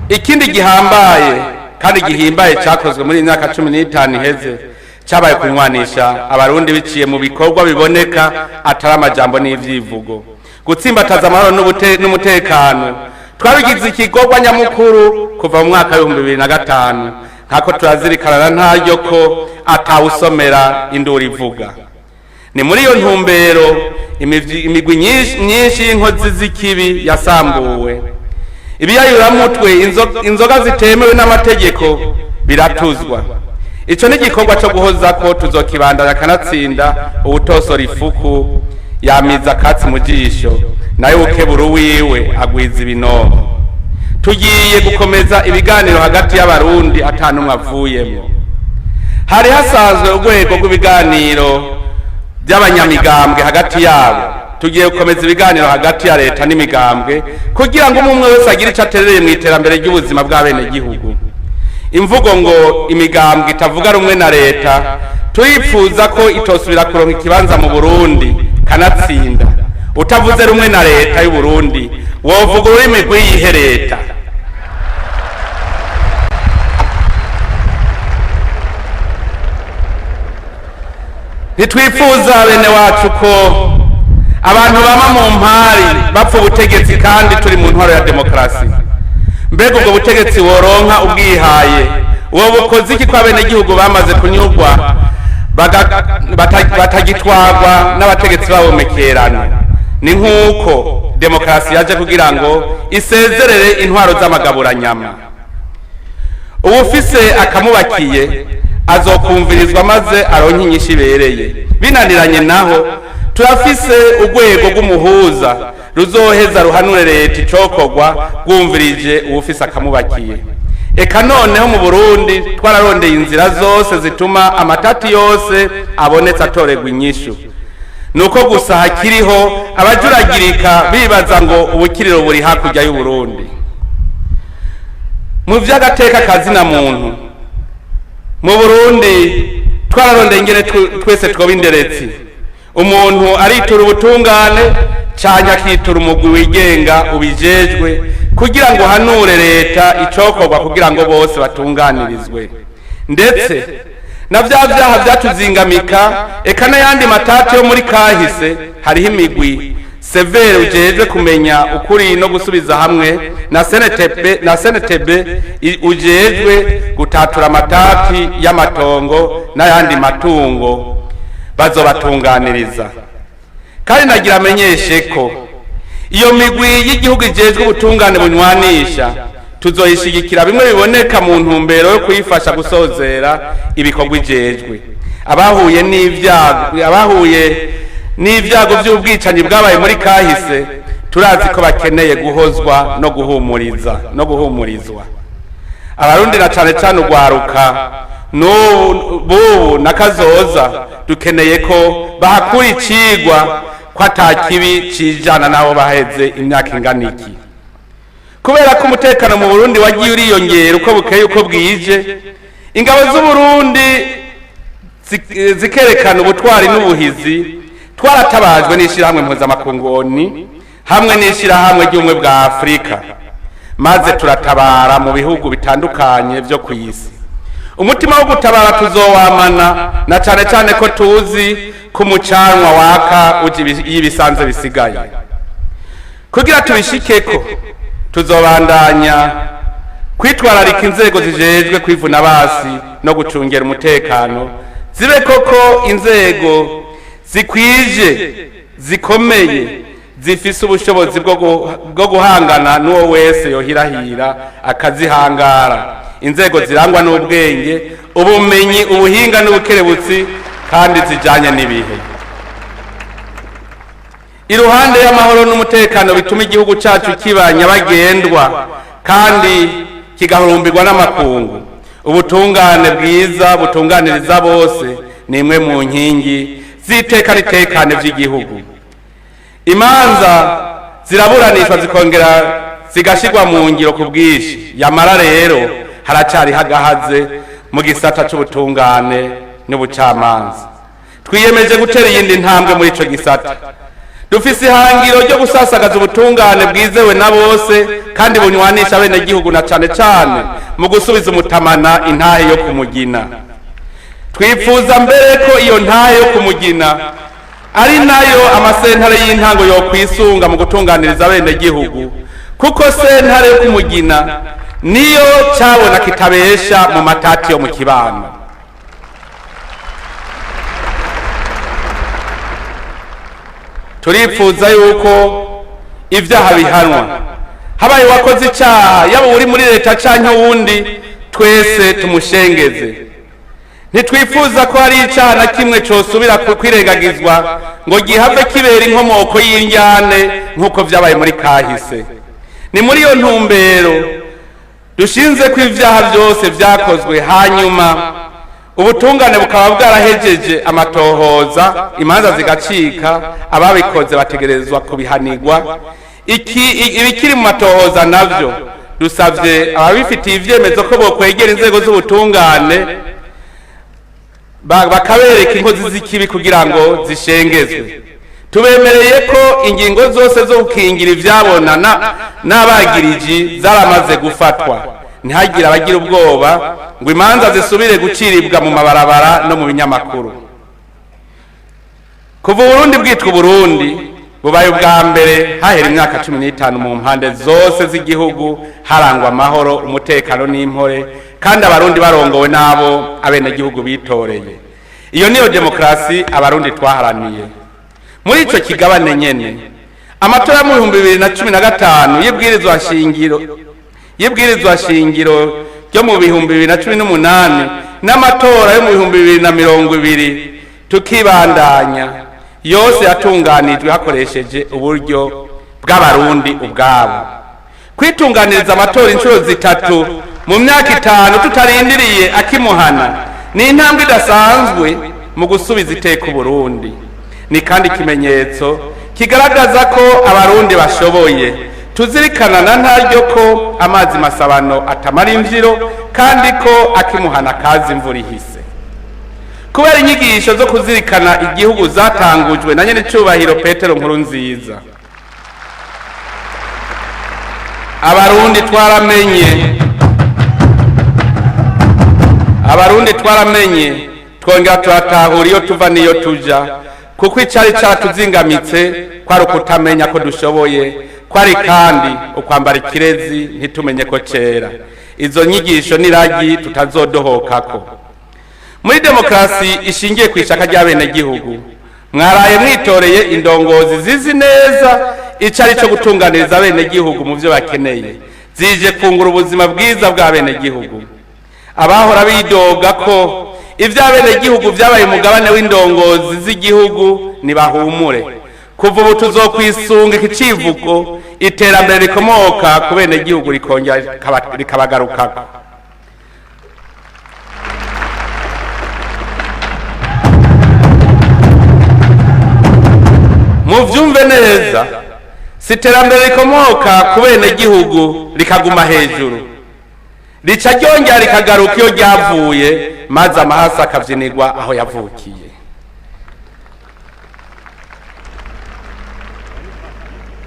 Ikindi gihambaye kandi gihimbaye cyakozwe muri imyaka 15 iheze cyabaye kunywanisha Abarundi biciye mu bikorwa biboneka atari amajambo n'ivyivugo. Gutsimbataza amahoro n'umutekano twabigize ikikorwa nyamukuru kuva mu mwaka wa 2005, nkako turazirikana ntaryo ko atawusomera induru ivuga. Ni muri iyo ntumbero imigwi nyinshi y'inkozi z'ikibi yasambuwe, ibiyayuramutwe, inzoga zitemewe n'amategeko biratuzwa. Ico ni igikorwa cyo guhoza ko tuzokibandanya kanatsinda ubutosora ifuku yamiza katsi mu jisho, nayo ukeburu wiwe agwiza ibinono. Tugiye gukomeza ibiganiro hagati y'Abarundi atanumwe avuyemo. Hari hasanzwe urwego rw'ibiganiro by'abanyamigambwe hagati yabo. Tugiye gukomeza ibiganiro hagati ya leta n'imigambwe kugira ngo umwe wese agire icyo aterereye mu iterambere ry'ubuzima bw'abenegihugu. Imvugo ngo imigambwe itavuga rumwe na leta turifuza ko itosubira kuronka ikibanza mu Burundi kanatsinda. Utavuze rumwe na leta y'u Burundi wovuga ururimi rw'iyihe leta? Nitwifuza bene wacu ko abantu bama mu mpari bapfa ubutegetsi kandi turi mu ntwaro ya demokarasi. Mbega ubwo butegetsi woronka ubwihaye uwo bukoze iki kwa bene gihugu bamaze kunyurwa batagitwagwa n'abategetsi babo mekerano? Ni nk'uko demokarasi yaje kugira ngo isezerere intwaro z'amagaburanyama. Uwufise akamubakiye azokumvirizwa maze aronke inyishu ibereye. Binaniranye naho turafise urwego rw'umuhuza ruzoheza ruhanure leta icokorwa rwumvirije uwufise akamubakiye. Eka noneho mu Burundi twararondeye inzira zose zituma amatati yose abonetse atorerwa inyishu. Nuko gusa hakiriho abajuragirika bibaza ngo ubukiriro buri hakurya y'u Burundi. Mu vy'agateka kazina muntu mu Burundi twararondeye ingene twese twoba inderetsi. Umuntu aritura ubutungane cyane akitura umugwi wigenga ubijejwe kugira ngo hanure leta icokorwa kugira ngo bose batunganirizwe. Ndetse na vya vyaha vyatuzingamika eka n'ayandi matati yo muri kahise hariho imigwi severe ujejwe kumenya ukuri no gusubiza hamwe na senetebe ujejwe gutatura amatati y'amatongo n'ayandi matungo bazobatunganiriza. Kandi nagira amenyeshe ko iyo migwi y'igihugu ijejwe ubutungane bunywanisha tuzoyishigikira bimwe biboneka mu ntumbero yo kuyifasha gusozera ibikorwa ijejwe. Abahuye n'ivyago by'ubwicanyi bwabaye muri kahise turazi ko bakeneye guhozwa no guhumurizwa abarundi na cane cane ugwaruka n'ubu nakazoza dukeneye ko bahakura icigwa ko atakibi cijana nabo baheze imyaka ingana iki kubera ko umutekano mu Burundi wagiye uriyongera uko bukeye uko bwije ingabo z'u Burundi zikerekana ubutwari n'ubuhizi twaratabajwe n'ishirahamwe mpuzamakungoni hamwe n'ishirahamwe ry'ubumwe bwa Afurika maze turatabara mu bihugu bitandukanye vyo kw'isi umutima wo gutabara tuzowamana na cane cane ko tuzi ko umucanwa waka y'ibisanze bisigaye kugira tubishikeko tuzobandanya kwitwararika inzego zijejwe kwivuna basi no gucungera umutekano zibe koko inzego zikwije zikomeye zifise ubushobozi bwo guhangana n'uwo wese yohirahira akazihangara inzego zirangwa n'ubwenge ubumenyi ubuhinga n'ubukerebutsi kandi zijanye n'ibihe iruhande y'amahoro n'umutekano bituma igihugu cacu kiba nyabagendwa kandi kigahurumbirwa n'amakungu ubutungane bwiza butunganiriza bose ni imwe mu nkingi z'iteka n'itekane vy'igihugu imanza ziraburanishwa zikongera zigashirwa mu ngiro ku bwinshi yamara rero haracari hagahaze mu gisata c'ubutungane n'ubucamanza twiyemeje gutera iyindi ntambwe muri ico gisata dufise ihangiro ryo gusasagaza ubutungane bwizewe na bose kandi bunywanisha abenegihugu na cane cane mu gusubiza umutamana intahe yo kumugina twifuza mbere ko iyo ntahe yo kumugina ari nayo amasentare y'intango yo kwisunga mu gutunganiriza abenegihugu kuko sentare yo kumugina niyo cabona kitabesha mu matati yo mu kibano turifuza yuko ivyaha bihanwa habaye wakoze icaha yaba uri muri leta canke wundi twese tumushengeze ntitwifuza ko hari icaha na kimwe cosubira kwirengagizwa ngo gihave kibera inkomoko y'indyane nk'uko vyabaye muri kahise ni muri iyo ntumbero dushinze ko ivyaha vyose vyakozwe hanyuma ubutungane bukaba bwarahejeje amatohoza imanza zigacika ababikoze bategerezwa kubihanirwa ibikiri mu matohoza navyo dusavye ababifitiye ivyemezo ko bokwegera inzego z'ubutungane bakabereka inkozi z'ikibi kugira ngo zishengezwe tubemereye ko ingingo zose zo gukingira ivyabona n'abagiriji zaramaze gufatwa ntihagire abagira ubwoba ngo imanza zisubire guciribwa mu mabarabara no mu binyamakuru kuva Burundi bwitwa Burundi bubaye ubwa mbere hahera imyaka 15 mu mpande zose z'igihugu harangwa amahoro umutekano n'impore kandi abarundi barongowe nabo abenegihugu bitoreye iyo niyo demokrasi abarundi twaharaniye muri ico kigabane nyene amatora mu 2015 y'ibwirizwa shingiro ryo mu 2018 n'amatora yo mu 2020 tukibandanya yose yatunganijwe hakoresheje uburyo bw'abarundi ubwabo kwitunganiriza amatora inshuro zitatu mu myaka 5 tutarindiriye akimuhana ni intambwe idasanzwe mu gusubiza iteka Burundi ni kandi ikimenyetso kigaragaza ko abarundi bashoboye tuzirikana na ntaryo ko amazi masabano atamara imvyiro kandi ko akimuhana kazi imvura ihise kubera inyigisho zo kuzirikana igihugu zatangujwe na nyene cubahiro Petero Nkurunziza abarundi twaramenye twongera turatahura iyo tuva niyo tuja kuko icari catuzingamitse kwari ukutamenya ko dushoboye kwari kandi ukwambara ikirezi ntitumenye ko cera izo nyigisho n'iragi tutazodohokako muri demokrasi ishingiye kwishaka ry'abenegihugu mwaraye mwitoreye indongozi zizi neza icari cyo gutunganiriza abenegihugu mu byo bakeneye zije kungura ubuzima bwiza bw'abenegihugu abahora bidoga ko ivy'abenegihugu vyabaye umugabane w'indongozi z'igihugu nibahumure kuva ubu tuzokwisunga iki civugo iterambere rikomoka ku bene gihugu rikongera rikabagarukako. Muvyumve neza, si iterambere rikomoka ku bene gihugu rikaguma hejuru, rica ryongera rikagaruka iyo ryavuye, maze amahasa akavyinirwa aho yavukiye.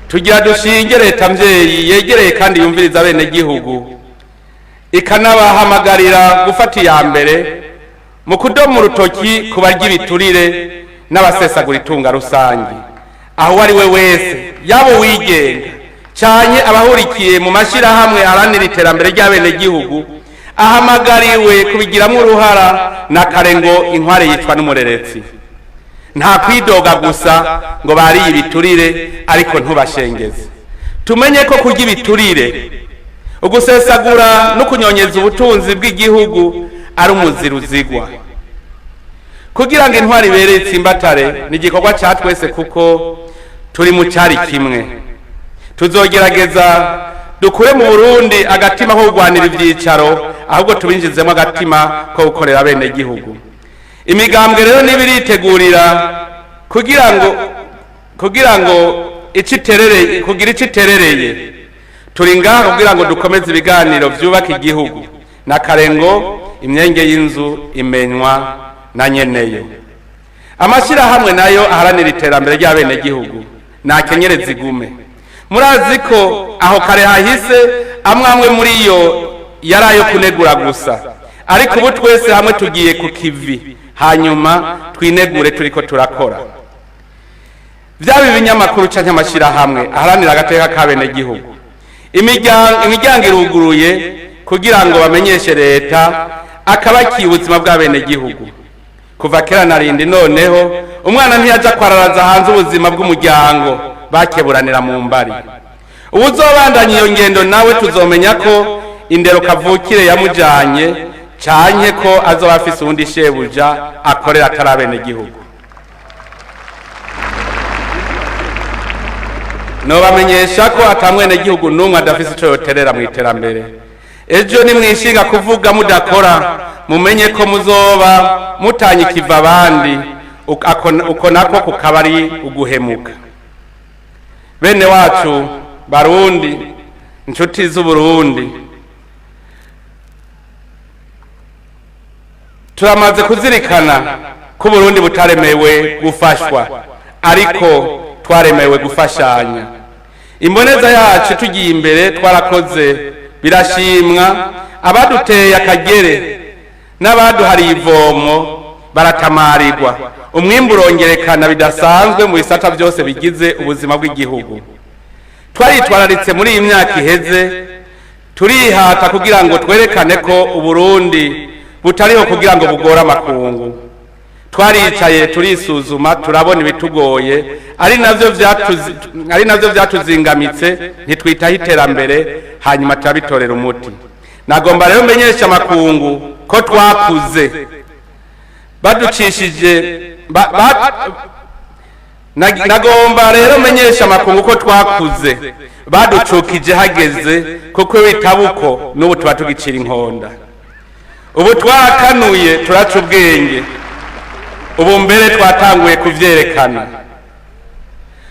Tugira dushinge leta mvyeyi yegereye kandi yumviriza bene gihugu, ikanabahamagarira gufata iya mbere mu kudoma urutoki ku barya ibiturire n'abasesagura itunga rusangi, aho ari we wese yabo wigenga canke abahurikiye mu mashirahamwe aranira iterambere ry'abene gihugu ahamagariwe kubigiramwo uruhara na kare ngo inkware yitwa n'umureretsi. Nta kwidoga gusa ngo bariye ibiturire ariko ntubashengeze. Tumenye ko kurya ibiturire, ugusesagura no kunyonyeza ubutunzi bw'igihugu ari umuziruzigwa. Kugira ngo intwari ibereye itsimbatare ni igikorwa ca twese kuko turi mu cari kimwe. Tuzogerageza dukure mu Burundi agatima ko kugwanira ivyicaro, ahubwo tubinjizemo agatima ko gukorera bene gihugu. Imigambwe rero nibiritegurira kugira ngo kugira iciterereye. Turi ngaha kugira ngo dukomeze ibiganiro vyubaka igihugu, na karengo imyenge y'inzu imenywa na nyeneyo. Amashirahamwe nayo aharanira iterambere ry'abene gihugu nakenyereza igume. Murazi ko aho kare hahise amwe muri yo yarayo kunegura gusa, ariko ubu twese hamwe tugiye ku kivi, hanyuma twinegure turiko turakora. Vyaba ibinyamakuru canke amashirahamwe aharanira agateka k'abene gihugu, imiryango iruguruye kugira ngo bamenyeshe leta akabakiye ubuzima bw'abene gihugu. Kuva kera narindi noneho umwana ntiyaja kwararaza hanze ubuzima bw'umuryango, bakeburanira mu mbari. Ubuzobandanya iyo ngendo nawe tuzomenya ko indero kavukire yamujanye canke ko azoba afise uwundi shebuja akorera atari abene gihugu. Nobamenyesha ko atamwene gihugu n'umwe adafise ico yoterera mu iterambere. Ejo nimwishinga kuvuga mudakora, mumenye ko muzoba mutanye ikiva abandi, uko nako kukaba ari uguhemuka. Bene wacu Barundi, inshuti z'Uburundi, turamaze kuzirikana ko Burundi butaremewe gufashwa, ariko twaremewe gufashanya. Imboneza yacu tugiye imbere twarakoze birashimwa, abaduteye akagere n'abaduhariye ivomo baratamarirwa. Umwimbu urongerekana bidasanzwe mu bisata byose bigize ubuzima bw'igihugu. Twaritwararitse muri iyi myaka iheze, turihata kugira ngo twerekane ko Uburundi butariho kugira ngo bugore amakungu. Twaricaye turisuzuma, turabona ibitugoye, ari navyo vyatuzingamitse, ntitwitaho iterambere, hanyuma turabitorera umuti. Nagomba rero menyesha amakungu ko twakuze baducishije nagomba rero menyesha amakungu ko twakuze baducukije hageze, kuko witabuko n'ubu tuba tugicira inkonda. Ubu twakanuye turaca ubwenge, ubu mbere twatanguye kuvyerekana.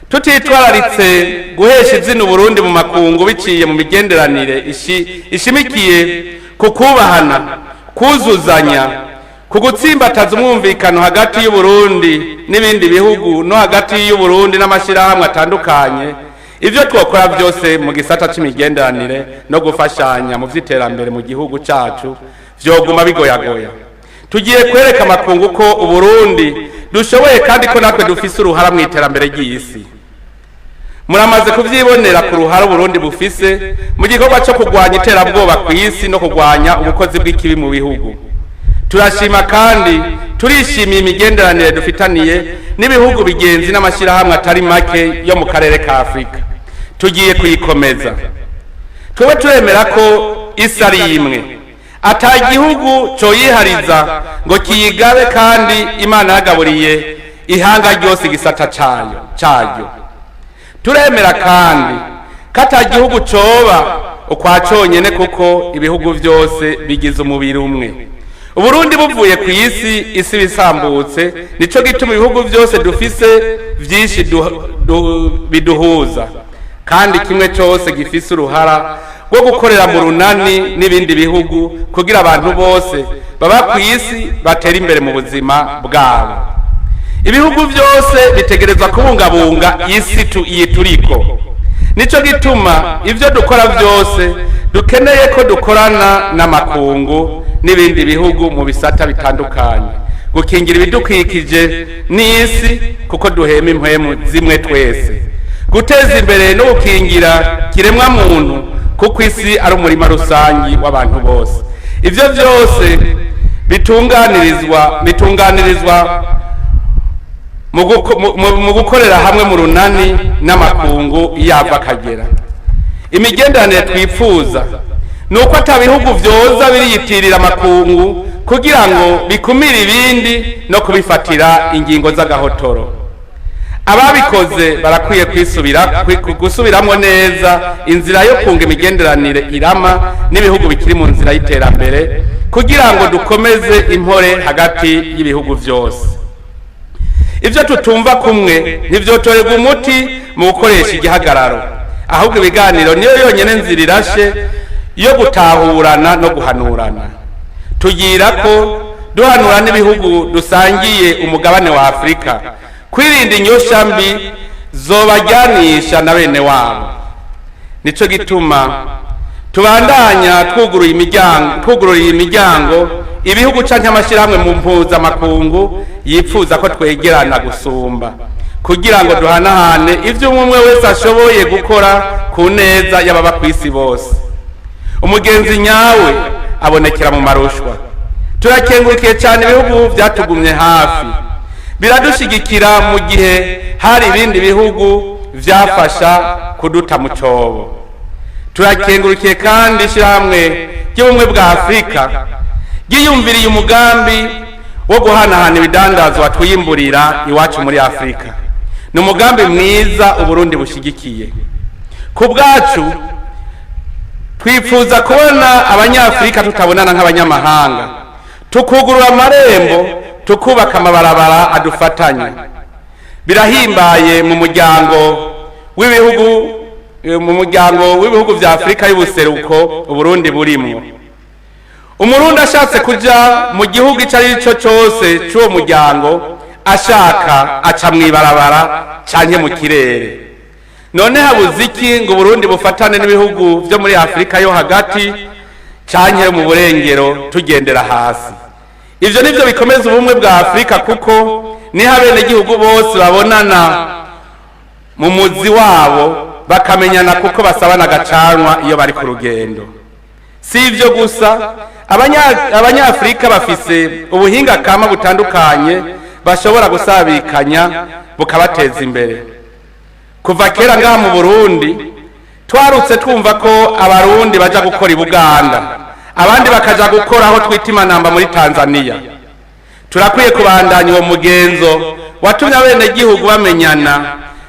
Tutitwararitse guhesha izina Burundi mu makungu biciye mu migenderanire ishimikiye ku kubahana, kuzuzanya, ku gutsimbataza umwumvikano hagati y'u Burundi n'ibindi bihugu no hagati y'u Burundi n'amashirahamwe atandukanye. Ivyo twokora byose mu gisata c'imigenderanire no gufashanya mu vy'iterambere mu gihugu cacu vyoguma bigoyagoya. Tugiye kwereka amakungu ko Uburundi dushoboye kandi ko natwe dufise uruhara mu iterambere ry'isi. Muramaze kuvyibonera ku ruhara Burundi bufise mu gikorwa cyo kugwanya iterabwoba ku isi no kugwanya ubukozi bw'ikibi mu bihugu. Turashima kandi turishimiye imigenderanire dufitaniye n'ibihugu bigenzi n'amashirahamwe atari make yo mu karere ka Afrika. Tugiye kuyikomeza. Twe turemera ko isi ari imwe, ata gihugu cyo yihariza ngo kiyigabe, kandi Imana yagaburiye ihanga ryose igisata caryo. Turemera kandi ko ata gihugu coba ukwa conyene kuko ibihugu vyose bigize umubiri umwe. Uburundi buvuye ku isi bisambutse, nico gituma ibihugu vyose dufise vyinshi biduhuza, kandi kimwe cyose gifise uruhara rwo gukorera mu runani n'ibindi bihugu kugira abantu bose baba ku isi batera imbere mu buzima bwabo. Ibihugu byose bitegerezwa kubungabunga isi turiko. Nico gituma ivyo dukora byose dukeneye ko dukorana n'amakungu n'ibindi bihugu mu bisata bitandukanye, gukingira ibidukikije n'isi kuko duhema impwemu zimwe twese, guteza imbere no gukingira kiremwa muntu kuko isi ari umurima rusangi w'abantu bose. Ivyo byose bitunganirizwa mu gukorera hamwe mu runani n'amakungu yava akagera. Imigenderanire twifuza nuko ata bihugu vyoza biriyitirira amakungu kugira ngo bikumire ibindi no kubifatira ingingo z'agahotoro. Ababikoze barakwiye gusubiramwo neza inzira yo kunga imigenderanire irama n'ibihugu bikiri mu nzira y'iterambere kugira ngo dukomeze impore hagati y'ibihugu vyose. Ivyo tutumva kumwe ntivyotorerwa umuti mu gukoresha igihagararo, ahubwo ibiganiro niyo yonyene nzira irashe yo gutahurana no guhanurana. Tugira ko duhanura n'ibihugu dusangiye umugabane wa Afrika kwirinda inyosha mbi zobajyanisha na bene wabo. Nico gituma tubandanya twugururiye imiryango ibihugu canke amashirahamwe mu mpuzamakungu yipfuza ko twegerana gusumba kugira ngo duhanahane ivyo umwe wese ashoboye gukora ku neza y'ababa kw'isi bose. Umugenzi nyawe abonekera mu marushwa. Turakengurukiye cyane ibihugu vyatugumye hafi biradushigikira mu gihe hari ibindi bihugu vyafasha kuduta mu cobo. Turakengurukiye kandi ishirahamwe ry'ubumwe bwa Afrika ryiyumviriye umugambi wo guhanahana ibidandazwa twiyimburira iwacu muri Afrika. Ni umugambi mwiza Uburundi bushigikiye. Ku bwacu twifuza kubona abanyafrika tutabonana nk'abanyamahanga, tukugurura amarembo, tukubaka amabarabara adufatanya. Birahimbaye mu muryango w'ibihugu vya Afrika y'ubuseruko Uburundi burimwo. Umurundi ashatse kuja mu gihugu icari cyo cyose cy'uwo muryango ashaka aca mw'ibarabara canke mu kirere. None habuze iki ngo Burundi bufatane n'ibihugu vyo muri Afrika yo hagati canke mu burengero tugendera hasi? Ivyo nivyo bikomeza ubumwe bwa Afrika kuko ni habene gihugu bose babonana mu muzi wabo bakamenyana kuko basabana gacanwa iyo bari ku rugendo. Si ivyo gusa, abanyafrika bafise ubuhinga kama butandukanye bashobora gusabikanya bukabateza imbere. Kuva kera ngaha mu Burundi twarutse twumva ko abarundi baja gukora i Buganda, abandi bakaja gukora aho twita Imanamba muri Tanzania. Turakwiye kubandanya uwo mugenzo watumye abene gihugu bamenyana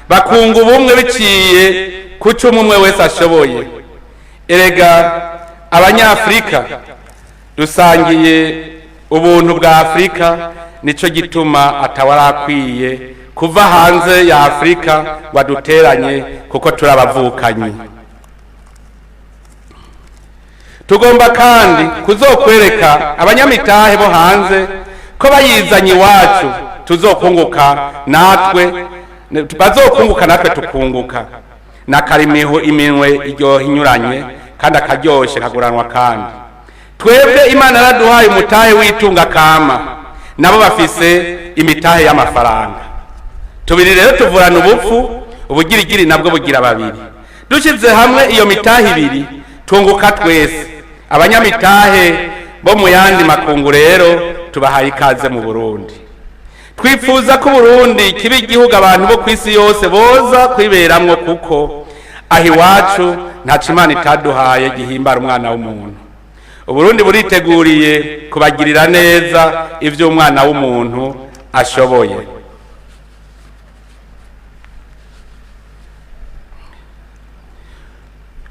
bakunga ubumwe biciye kuco umwe wese ashoboye. Erega abanyafrika dusangiye ubuntu bwa Afrika, nico gituma atawarakwiye kuva hanze ya Afrika waduteranye kuko turabavukanyi. Tugomba kandi kuzokwereka abanyamitahe bo hanze ko bayizanye iwacu tuzokunguka natwe, bazokunguka natwe tukunguka. Nakarimiho iminwe iryo hinyuranye kandi akaryoshe kaguranwa kandi. Twebwe Imana yaraduhaye umutahe witunga kama, nabo bafise imitahe y'amafaranga. Tubiri rero tuvurana ubupfu, ubugirigiri nabwo bugira babiri. Dushize hamwe iyo mitahe ibiri tunguka twese. Abanyamitahe bo mu yandi makungu rero tubahaye ikaze mu Burundi. Twifuza ko Burundi kiba igihugu abantu bo kw'isi yose boza kwiberamwo kuko aho iwacu ntaco Imana itaduhaye gihimbara umwana w'umuntu. Uburundi buriteguriye kubagirira neza ivyo umwana w'umuntu ashoboye.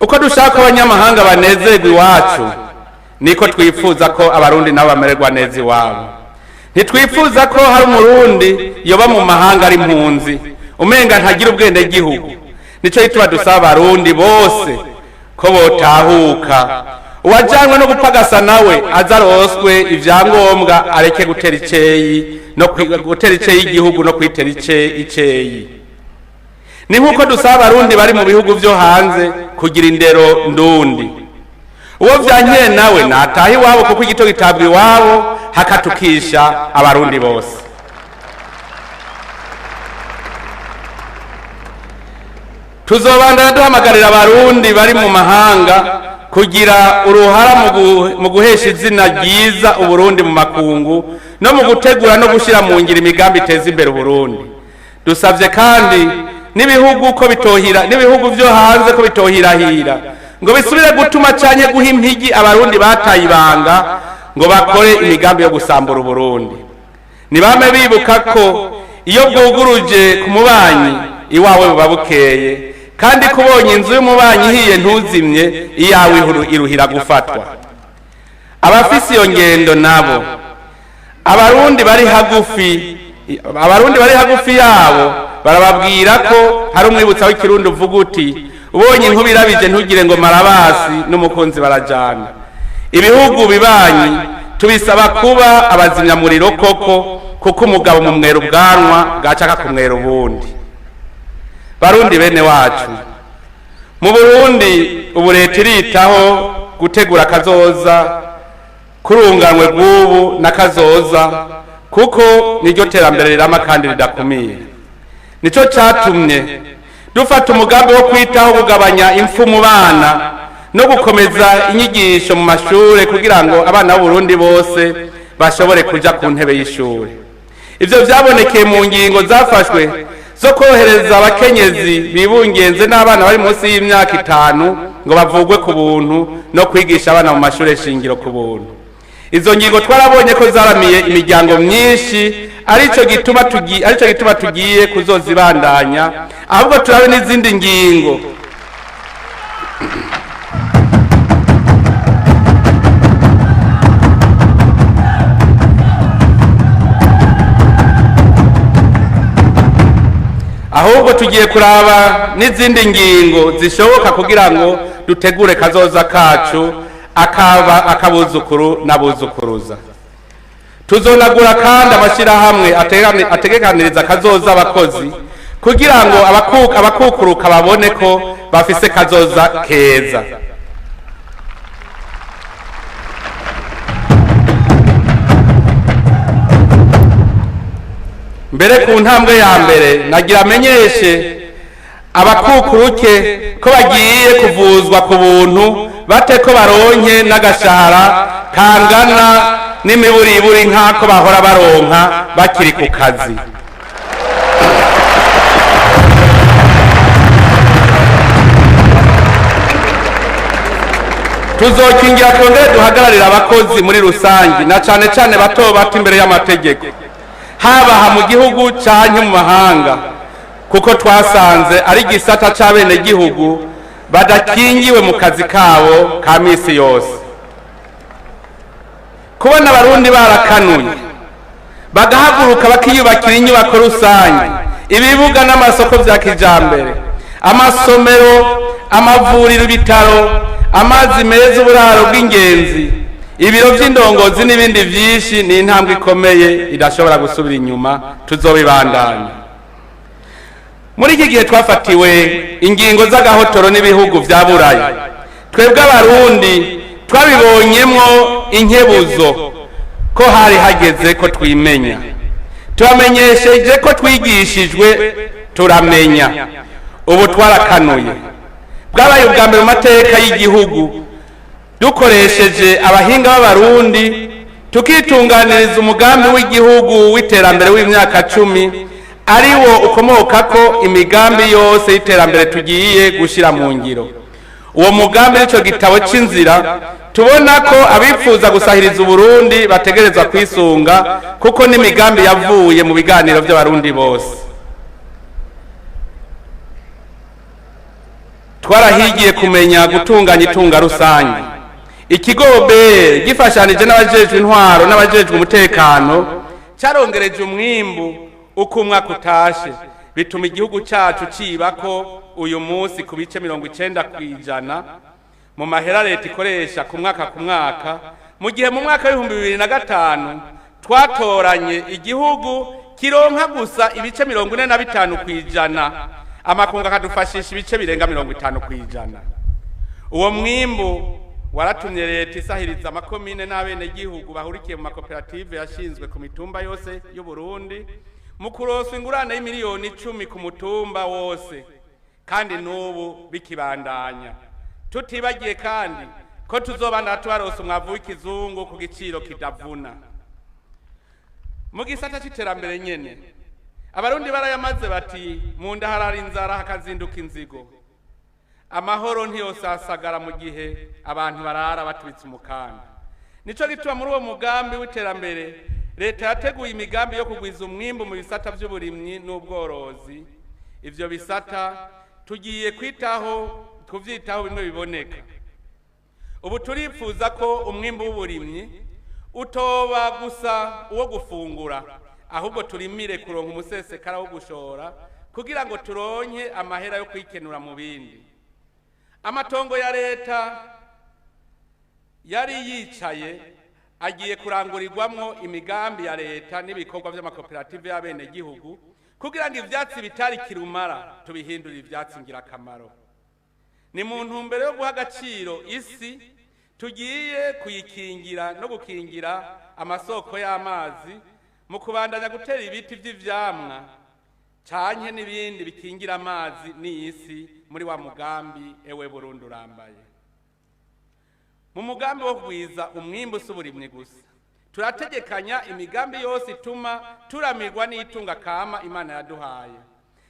uko dushaka abanyamahanga banezerwa iwacu niko twifuza ko abarundi nabo bamererwa neza iwabo. Ntitwifuza ko hari umurundi yoba mu mahanga ari impunzi umenga ntagira ubwende gihugu. Nico gituma dusaba abarundi bose ko botahuka, uwajanywe no gupagasa nawe azaroswe ivyangombwa areke gutera iceyi no gutera iceyi igihugu no kwitera iceyi. Ni nkuko dusaba abarundi bari mu bihugu vyo hanze kugira indero ndundi. Uwo vyankeye nawe natahi wabo kuko igito gitabwa iwabo hakatukisha abarundi bose. Tuzobandana duhamagarira abarundi bari mu mahanga kugira uruhara mu guhesha izina ryiza Uburundi mu makungu no mu gutegura no gushira mu ngiro imigambi iteza imbere Uburundi. Dusavye kandi n'ibihugu vyo hanze ko bitohirahira ngo bisubire gutuma canye guha impigi abarundi bataye ibanga ngo bakore imigambi yo gusambura Uburundi. Nibame bibuka ko iyo bwuguruje ku mubanyi iwawe buba bukeye, kandi kubonye inzu y'umubanyi ihiye ntuzimye iyawe iruhira gufatwa. Abafise iyo ngendo nabo abarundi bari hagufi yabo barababwira ko hari umwibutsa w'ikirundi uvuga uti ubonye inkuba irabije ntugire ngo marabasi n'umukunzi barajana. Ibihugu bibanyi tubisaba kuba abazimyamuriro koko, kuko umugabo mu mwera ubwanwa bwacaka kumwera ubundi. Barundi bene wacu, mu Burundi ubu leta iritaho gutegura kazoza kurunganwe bw'ubu na kazoza, kuko niryo terambere rirama kandi ridakumira. Nico catumye dufata umugambi wo kwitaho kugabanya impfu mu bana no gukomeza inyigisho mu mashure kugira ngo abana b'Uburundi bose bashobore kuja ku ntebe y'ishure. Ivyo vyabonekeye mu ngingo zafashwe zo kohereza abakenyezi bibungenze n'abana bari munsi y'imyaka 5 ngo bavugwe ku buntu no kwigisha abana mu mashure shingiro ku buntu. Izo ngingo twarabonye ko zaramiye imiryango myinshi, arico gituma tugiye kuzozibandanya, ahubwo turabe n'izindi ngingo tugiye kuraba n'izindi ngingo zishoboka kugira ngo dutegure kazoza kacu akabuzukuru n'abuzukuruza. Tuzonagura kandi amashirahamwe ategekaniriza kazoza abakozi kugira ngo abakukuruka babone ko bafise kazoza keza. Mbere ku ntambwe ya mbere nagira amenyeshe abakukuruke ko bagiye kuvuzwa ku buntu bate ko baronke n'agashahara kangana n'imiburiburi nk'ako bahora baronka bakiri ku kazi. Tuzokingira twongere duhagararira abakozi muri rusangi na cane cane bato bato imbere y'amategeko, habaha mu gihugu canke mu mahanga, kuko twasanze ari gisata c'abene gihugu badakingiwe mu kazi kabo ka misi yose. Kubona abarundi barakanuye bagahaguruka bakiyubakira inyubako rusange, ibibuga n'amasoko vya kijambere, amasomero, amavuriro, ibitaro, amazi meza, uburaro bw'ingenzi, ibiro vy'indongozi n'ibindi vyinshi, ni intambwe ikomeye idashobora gusubira inyuma. Tuzobibandanya. Muri iki gihe twafatiwe ingingo z'agahotoro n'ibihugu vya Buraya, twebwe abarundi twabibonyemwo inkebuzo ko hari hageze ko twimenya. Turamenyesheje ko twigishijwe turamenya, ubu twarakanuye. Bwabaye ubwa mbere mu mateka y'igihugu dukoresheje abahinga b'abarundi tukitunganiriza umugambi w'igihugu w'iterambere w'imyaka 10 ariwo ukomoka ko imigambi yose y'iterambere tugiye gushira mu ngiro. Uwo mugambi nico gitabo c'inzira tubona ko abifuza gusahiriza Uburundi bategerezwa kwisunga, kuko n'imigambi yavuye mu biganiro by'abarundi bose. twarahigiye kumenya gutunganya itunga rusange. Ikigo BURUNDI gifashanije n'abajejwe intwaro n'abajejwe umutekano cyarongereje umwimbu uko umwaka utashe, bituma igihugu cyacu cibako uyu munsi ku bice 90% mu mahera leta ikoresha ku mwaka, mu gihe mu mwaka wa 2005 twatoranye igihugu kironka gusa ibice 45%, amakunga akadufashisha ibice birenga 50%. Uwo mwimbu waratumye leta isahiriza amakomine n'abene gihugu bahurikiye mu makoperative yashinzwe ku mitumba yose y'u Burundi mu kuroswa ingurane y'imiliyoni 10 ku mutumba wose, kandi n'ubu bikibandanya. Tutibagiye kandi ko tuzobana tubarose umwavu w'ikizungu ku giciro kidavuna. Mu gisata c'iterambere nyene abarundi barayamaze bati mu nda harara inzara hakazinduka inzigo. Amahoro ntiyosasagara mu gihe abantu barara batubitse umukanda. Nico gituma muri uwo mugambi w'iterambere leta yateguye imigambi yo kugwiza umwimbu mu bisata by'uburimyi n'ubworozi. Ivyo bisata tugiye kuvyitaho bimwe biboneka. Ubu turifuza ko umwimbu w'uburimyi utoba gusa uwo gufungura, ahubwo turimire kuronka umusesekara wo gushora kugira ngo turonke amahera yo kwikenura mu bindi. Amatongo ya leta yari yicaye agiye kurangurirwamwo imigambi ya leta n'ibikorwa by'amakoperative y'abene gihugu kugira ngo ivyatsi bitari kirumara tubihindura ivyatsi ngirakamaro. Ni mu ntumbero yo guha agaciro isi tugiye kuyikingira no gukingira amasoko y'amazi mu kubandanya gutera ibiti by'ivyamwa canke n'ibindi bikingira amazi n'isi muri wa mugambi ewe Burundi urambaye. Mu mugambi wo kugwiza umwimbu s'uburimyi gusa turategekanya imigambi yose ituma turamirwa n'itunga kama Imana yaduhaye.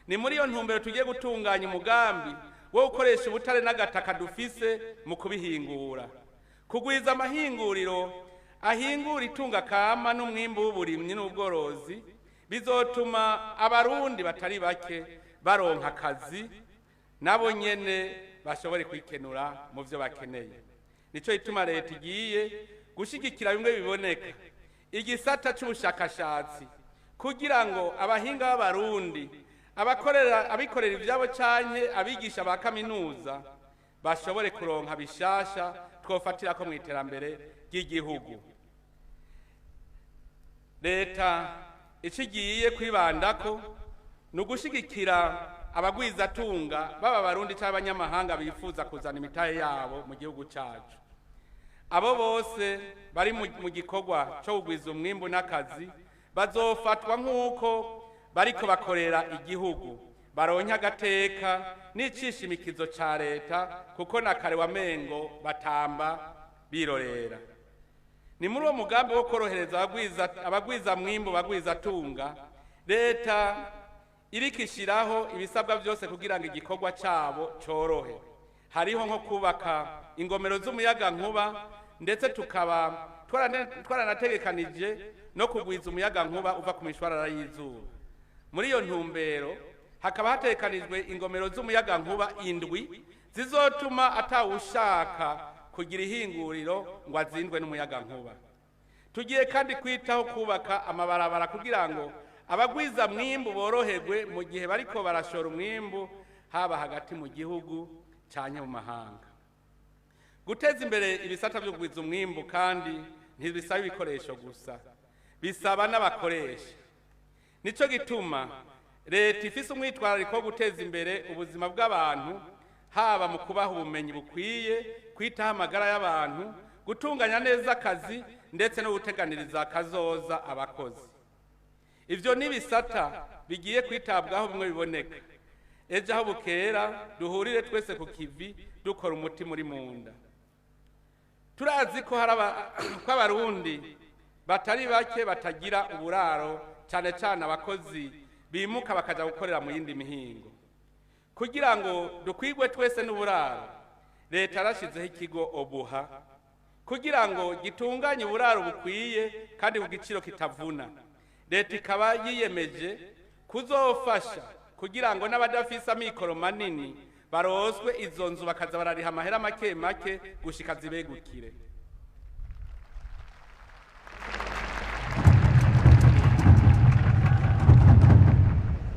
Ni muri iyo ntumbero tugiye gutunganya umugambi wo gukoresha ubutare n'agataka dufise mu kubihingura, kugwiza amahinguriro ahingura itunga kama n'umwimbu w'uburimyi n'ubworozi bizotuma abarundi batari bake baronka akazi nabo nyene bashobore kwikenura mu byo bakeneye. Nico ituma leta igiye gushigikira bimwe biboneka igisata c'ubushakashatsi kugira ngo abahinga b'abarundi abikorera ivyabo canke abigisha ba kaminuza bashobore kuronka bishasha twofatira ko mu iterambere ry'igihugu. Leta ikigiye kwibandako nugushigikira abagwizatunga baba barundi cyangwa abanyamahanga bifuza kuzana imitahe yabo mu gihugu cyacu. Abo bose bari mu gikorwa cyo kugwiza umwimbu n'akazi bazofatwa nk'uko bariko bakorera igihugu, baronka agateka n'icishimikizo ca leta kuko na kare wamengo batamba birorera. Ni muri uwo mugambi wo korohereza abagwiza mwimbu bagwizatunga leta irikishiraho ibisabwa byose kugira ngo igikorwa cyabo corohe. Hariho nko kubaka ingomero z'umuyaga nkuba, ndetse tukaba twaranategekanije no kugwiza umuyaga nkuba uva ku mishwarara y'izuba. Muri iyo ntumbero hakaba hatekanijwe ingomero z'umuyaga nkuba 7 zizotuma atawushaka kugira ihinguriro ngo azindwe n'umuyaga nkuba. Tugiye kandi kwitaho kubaka amabarabara kugira ngo abagwiza mwimbu boroherwe mu gihe bariko barashora umwimbu haba hagati mu gihugu cyane mu mahanga. Guteza imbere ibisata byo kugwiza umwimbu kandi ntibisaba ibikoresho gusa, bisaba n'abakoresha. Nico gituma leta ifise umwitwarariko wo guteza imbere ubuzima bw'abantu, haba mu kubaha ubumenyi bukwiye, kwitaho amagara y'abantu, gutunganya neza akazi ndetse no guteganiriza kazoza abakozi. Ivyo ni bisata bigiye kwitabwaho bimwe biboneka. Ejo aho bukera duhurire twese ku kivi dukora umuti muri munda. Turazi ko abarundi batari bake batagira uburaro, cyane cyane abakozi bimuka bakaja gukorera mu yindi mihingo. Kugira ngo dukwigwe twese n'uburaro, leta yarashizeho ikigo obuha kugira ngo gitunganye uburaro bukwiye kandi ku giciro kitavuna. Leta ikaba yiyemeje kuzofasha kugira ngo n'abadafise amikoro manini barozwe izo nzu bakaza barariha amahera make make gushika zibegukire.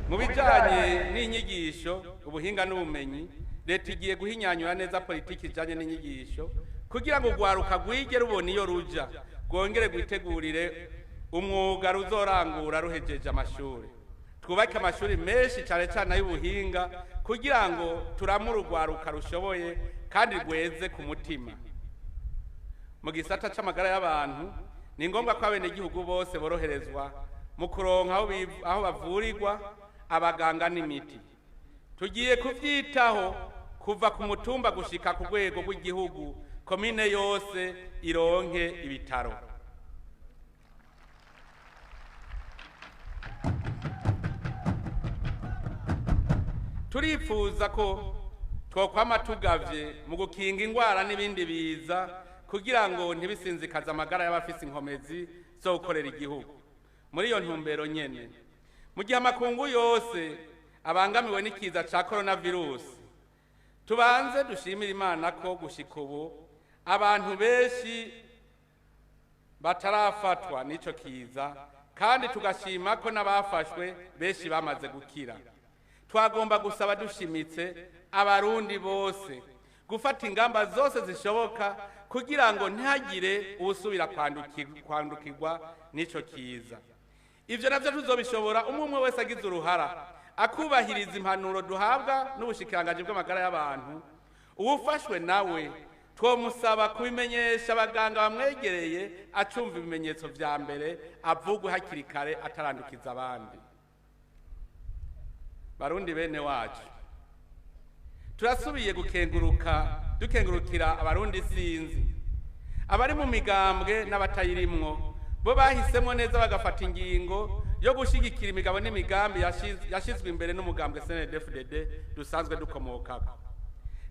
Mu bijanye n'inyigisho ubuhinga n'ubumenyi leta igiye guhinyanyura neza politiki ijanye n'inyigisho kugira ngo rwaruka rwige rubona iyo ruja rwongere rwitegurire umwuga ruzorangura ruhejeje amashuri. Twubake amashuri menshi cyane cyane ay'ubuhinga kugira ngo turamure urwaruka rushoboye kandi rweze ku mutima. Mu gisata c'amagara y'abantu ni ngombwa ko abenegihugu bose boroherezwa mu kuronka aho bavurirwa abaganga n'imiti. Tugiye kuvyitaho kuva ku mutumba gushika ku rwego rw'igihugu, komine yose ironke ibitaro. Turifuza ko twokwama tugavye mu gukinga ingwara n'ibindi biza kugira ngo ntibisinzikaze amagara y'abafise inkomezi zo gukorera igihugu. Muri iyo ntumbero nyene, mu gihe amakungu yose abangamiwe n'ikiza ca coronavirus, tubanze dushimira Imana ko gushika ubu abantu benshi batarafatwa n'ico kiza, kandi tugashima ko n'abafashwe benshi bamaze gukira. Twagomba gusaba dushimitse abarundi bose gufata ingamba zose zishoboka kugira ngo ntihagire usubira kwandukirwa n'ico kiza. Ivyo navyo tuzobishobora umwe wese agize uruhara akubahiriza impanuro duhabwa n'ubushikiranganji bw'amagara y'abantu. Uwufashwe nawe twomusaba kubimenyesha abaganga bamwegereye acumva ibimenyetso vya mbere avugwe hakiri kare atarandukiza abandi. Barundi bene wacu, turasubiye dukengurukira abarundi sinzi abari mu migambwe n'abatayirimwo, bo bahisemo neza bagafata ingingo yo gushigikira imigabo n'imigambi yashizwe imbere n'umugambwe CNDD-FDD dusanzwe dukomokako.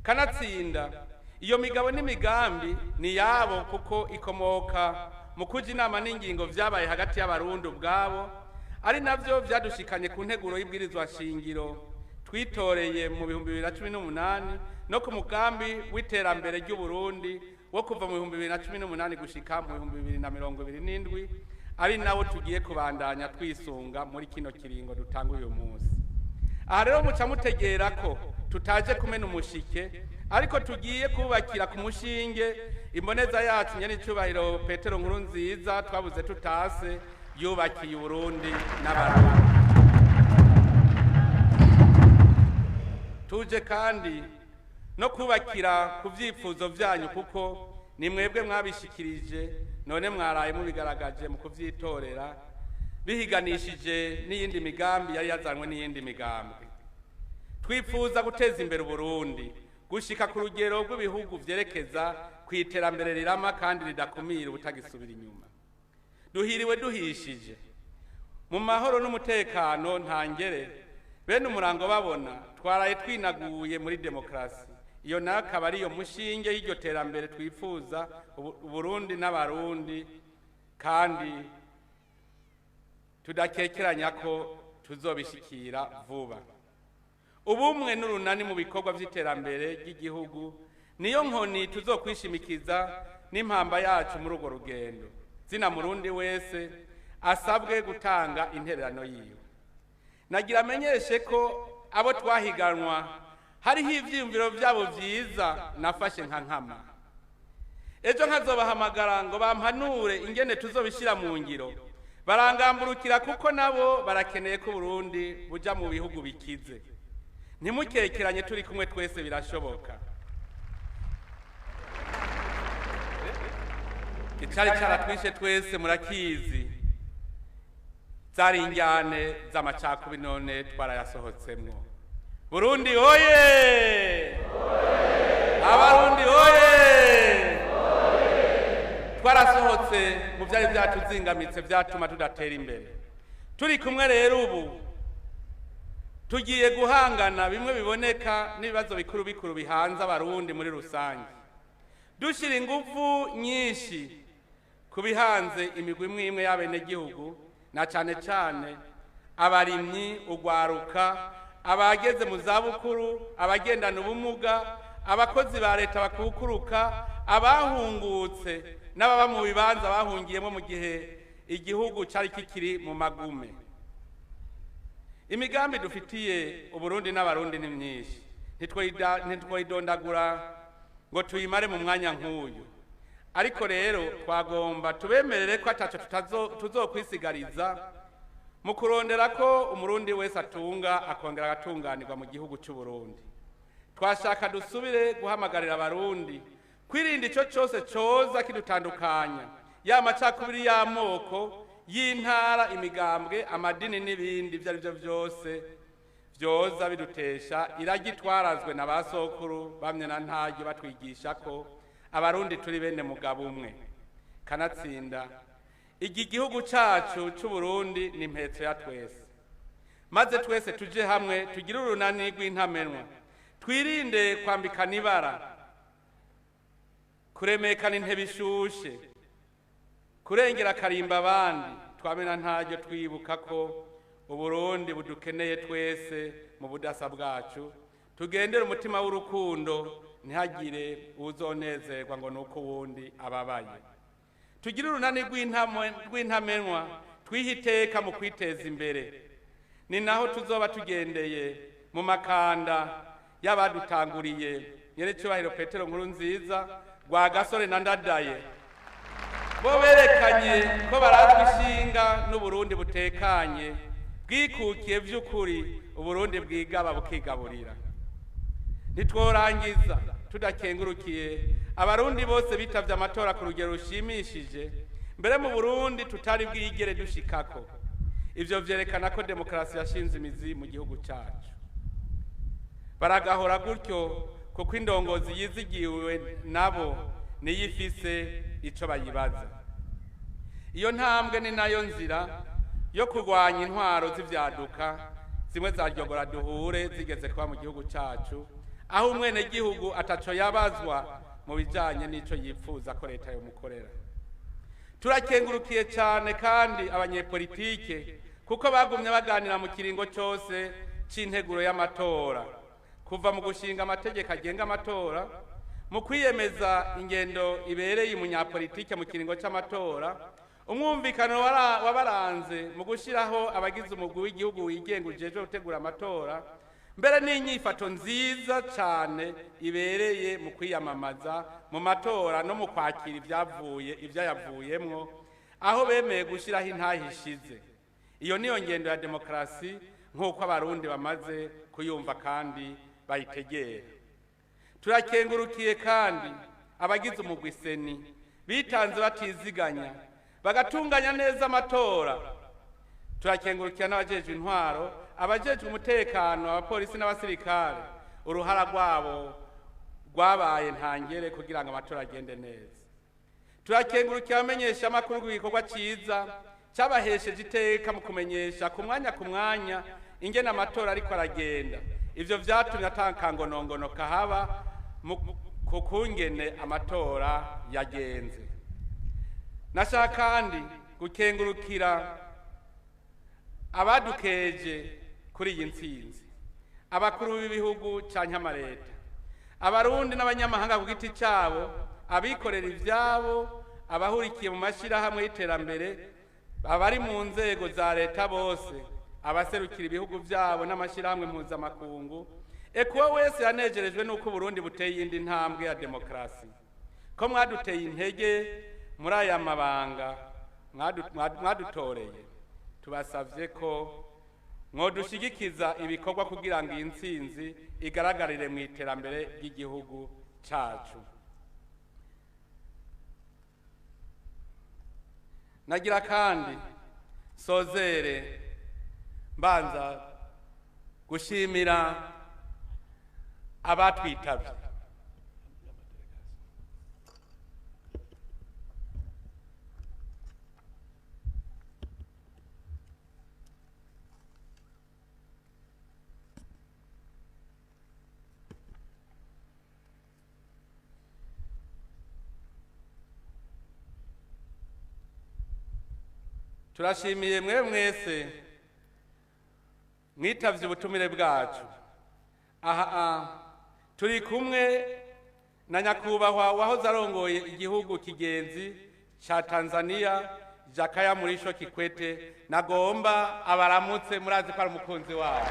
Kanatsinda iyo migabo n'imigambi ni yabo kuko ikomoka mu kuja inama n'ingingo vyabaye hagati y'abarundi ubwabo, ari navyo vyadushikanye ku nteguro y'ibwirizwa shingiro twitoreye mu 2018 no ku mugambi w'iterambere ry'Uburundi wo kuva mu 2018 gushika mu 2027, ari nawo tugiye kubandanya twisunga muri kino kiringo dutanga uyu munsi. Aha rero muca mutegera ko tutaje kumena umushike, ariko tugiye kubakira ku mushinge imboneza yacu nyene icubahiro Petero Nkurunziza twabuze tutase yubakiye Uburundi n'abarundi. Tuje kandi no kubakira ku vyifuzo vyanyu kuko ni mwebwe mwabishikirije, none mwaraye mubigaragaje mu kuvyitorera bihiganishije n'iyindi migambi yari yazanwe n'iyindi migambi. Twifuza guteza imbere Uburundi gushika ku rugero rw'ibihugu vyerekeza ku iterambere rirama kandi ridakumira ubutagisubira inyuma. Duhiriwe duhishije mu mahoro n'umutekano ntangere, bene umurango babona twaraye twinaguye muri demokrasi. Iyo nakaba ari yo mushinge y'iryo terambere twifuza Uburundi n'abarundi, kandi tudakekeranya ko tuzobishikira vuba. Ubumwe n'urunani mu bikorwa vy'iterambere ry'igihugu niyo nkoni tuzokwishimikiza n'impamba yacu muri urwo rugendo. Zina murundi wese asabwe gutanga intererano yiwe. Nagira amenyeshe ko abo twahiganwa hariho ivyiyumviro vyabo vyiza nafashe nka nkama. Ejo nkazobahamagara ngo bampanure ingene tuzobishira mu ngiro, barangamburukira kuko nabo barakeneye ko Burundi buja mu bihugu bikize. Ntimukekeranye turi kumwe twese birashoboka. Icari caratwishe twese murakizi, zari injyane z'amacakubiri none twarayasohotsemwo. Burundi hoye! Abarundi hoye! Twarasohotse mu vyari vyatuzingamitse vyatuma tudatera imbere. Turi kumwe rero ubu tugiye guhangana bimwe biboneka n'ibibazo bikuru bihanze abarundi muri rusange. Dushira ingufu nyinshi kubihanze imigwi imwe y'abenegihugu, na cane cane abarimyi, ugwaruka, abageze mu zabukuru, abagendana ubumuga, abakozi ba leta bakukuruka, abahungutse n'ababa mu bibanza bahungiyemo mu gihe igihugu cyari kikiri mu magume. Imigambi dufitiye Uburundi n'abarundi ni myinshi, ntitwoyidondagura ngo tuyimare mu mwanya nk'uyu, ariko rero twagomba tubemerere ko ataco tuzokwisigariza mu kurondera ko umurundi wese atunga akongera agatunganirwa mu gihugu cy'u Burundi. Twashaka dusubire guhamagarira abarundi kwirinda ico cyose coza kidutandukanya, ya macakubiri y'amoko, y'intara, imigambwe, amadini n'ibindi ibyo ari byo byose vyoza bidutesha iragitwarazwe na basokuru bamye na ntaryo batwigisha ko abarundi turi bene mugabo umwe. Kanatsinda iki gihugu cacu c'u Burundi ni impetso ya twese, maze twese tuje hamwe tugire urunani rw'intamenwa, twirinde kwambikana ibara, kuremekana intebe ishushe, kurengera akarimba abandi, twamena ntaryo twibuka ko Uburundi budukeneye twese mu budasa bwacu, tugendere umutima w'urukundo, ntihagire uzonezerwa ngo nuko wundi ababaye. Tugire urunani rw'intamenwa, twihiteka mu kwiteza imbere. Ni naho tuzoba tugendeye mu makanda y'abadutanguriye Nyir'icyubahiro Petero Nkurunziza, Rwagasore na Ndadaye, bo berekanye ko barazwi ishinga n'Uburundi butekanye bwikukiye by'ukuri, Uburundi bwigaba bukigaburira. Ntitworangiza tudakengurukiye abarundi bose bitavye amatora ku rugero rushimishije, mbere mu Burundi tutari bwigere dushikako. Ivyo vyerekana ko demokarasi yashinze imizi mu gihugu cyacu. Baragahora gutyo kuko indongozi yizigiwe nabo niyifise ico bayibaza. Iyo ntambwe ni nayo nzira yo kurwanya intwaro z'ivyaduka zimwe zaryogora duhure zigeze kuba mu gihugu cyacu, aho umwene gihugu ataco yabazwa mu bijanye n'ico yipfuza ko leta yomukorera. Turakengurukiye cyane kandi abanyepolitike kuko bagumye baganira mu kiringo cyose c'integuro y'amatora, kuva mu gushinga amategeko agenga amatora, mu kwiyemeza ingendo ibereye umunyapolitike mu kiringo c'amatora, umwumvikano wabaranze mu gushiraho abagize umugwi w'igihugu wigenga ujejwe gutegura amatora, mbere n'inyifato nziza cyane ibereye mu kwiyamamaza mu matora no mu kwakira ivyayavuyemwo, aho bemeye gushiraho intahishize. Iyo niyo ngendo ya demokarasi nk'uko abarundi bamaze kuyumva kandi bayitegera. Turakengurukiye kandi abagize umugwi seni bitanze batiziganya bagatunganya neza amatora. Turakengurukira n'abajejwe intwaro, abajejwe umutekano, abapolisi n'abasirikare, uruhara rwabo rwabaye ntangere kugira ngo amatora agende neza. Turakengurukira abamenyesha amakuru w'igikorwa ciza cyabahesheje iteka mu kumenyesha ku mwanya ingene amatora ariko aragenda. Ivyo vyatumye atankangonongono kahaba ku kungene amatora yagenze. Nashaka kandi gukengurukira abadukeje kuri iyi ntsinzi, abakuru b'ibihugu canke amareta, abarundi n'abanyamahanga ku giti cyabo, abikorera ivyabo, abahurikiye mu mashirahamwe y'iterambere, abari mu nzego za leta bose, abaserukira ibihugu vyabo n'amashirahamwe mpuzamakungu. Ekuwe wese yanejerejwe n'uko Burundi buteye iyindi ntambwe ya demokarasi, ko mwaduteye intege muri aya mabanga mwadutoreye. Tubasavye ko mwodushigikiza ibikorwa kugira ngo iyi ntsinzi igaragarire mu iterambere ry'igihugu cacu. Nagira kandi sozere mbanza gushimira abatwitavye. Turashimiye mwe mwese mwitavye ubutumire bwacu. Aha turi kumwe na nyakubahwa wahoze arongoye igihugu kigenzi cha Tanzania Jakaya Mrisho Kikwete, nagomba abaramutse, murazi ko ari umukunzi wabo.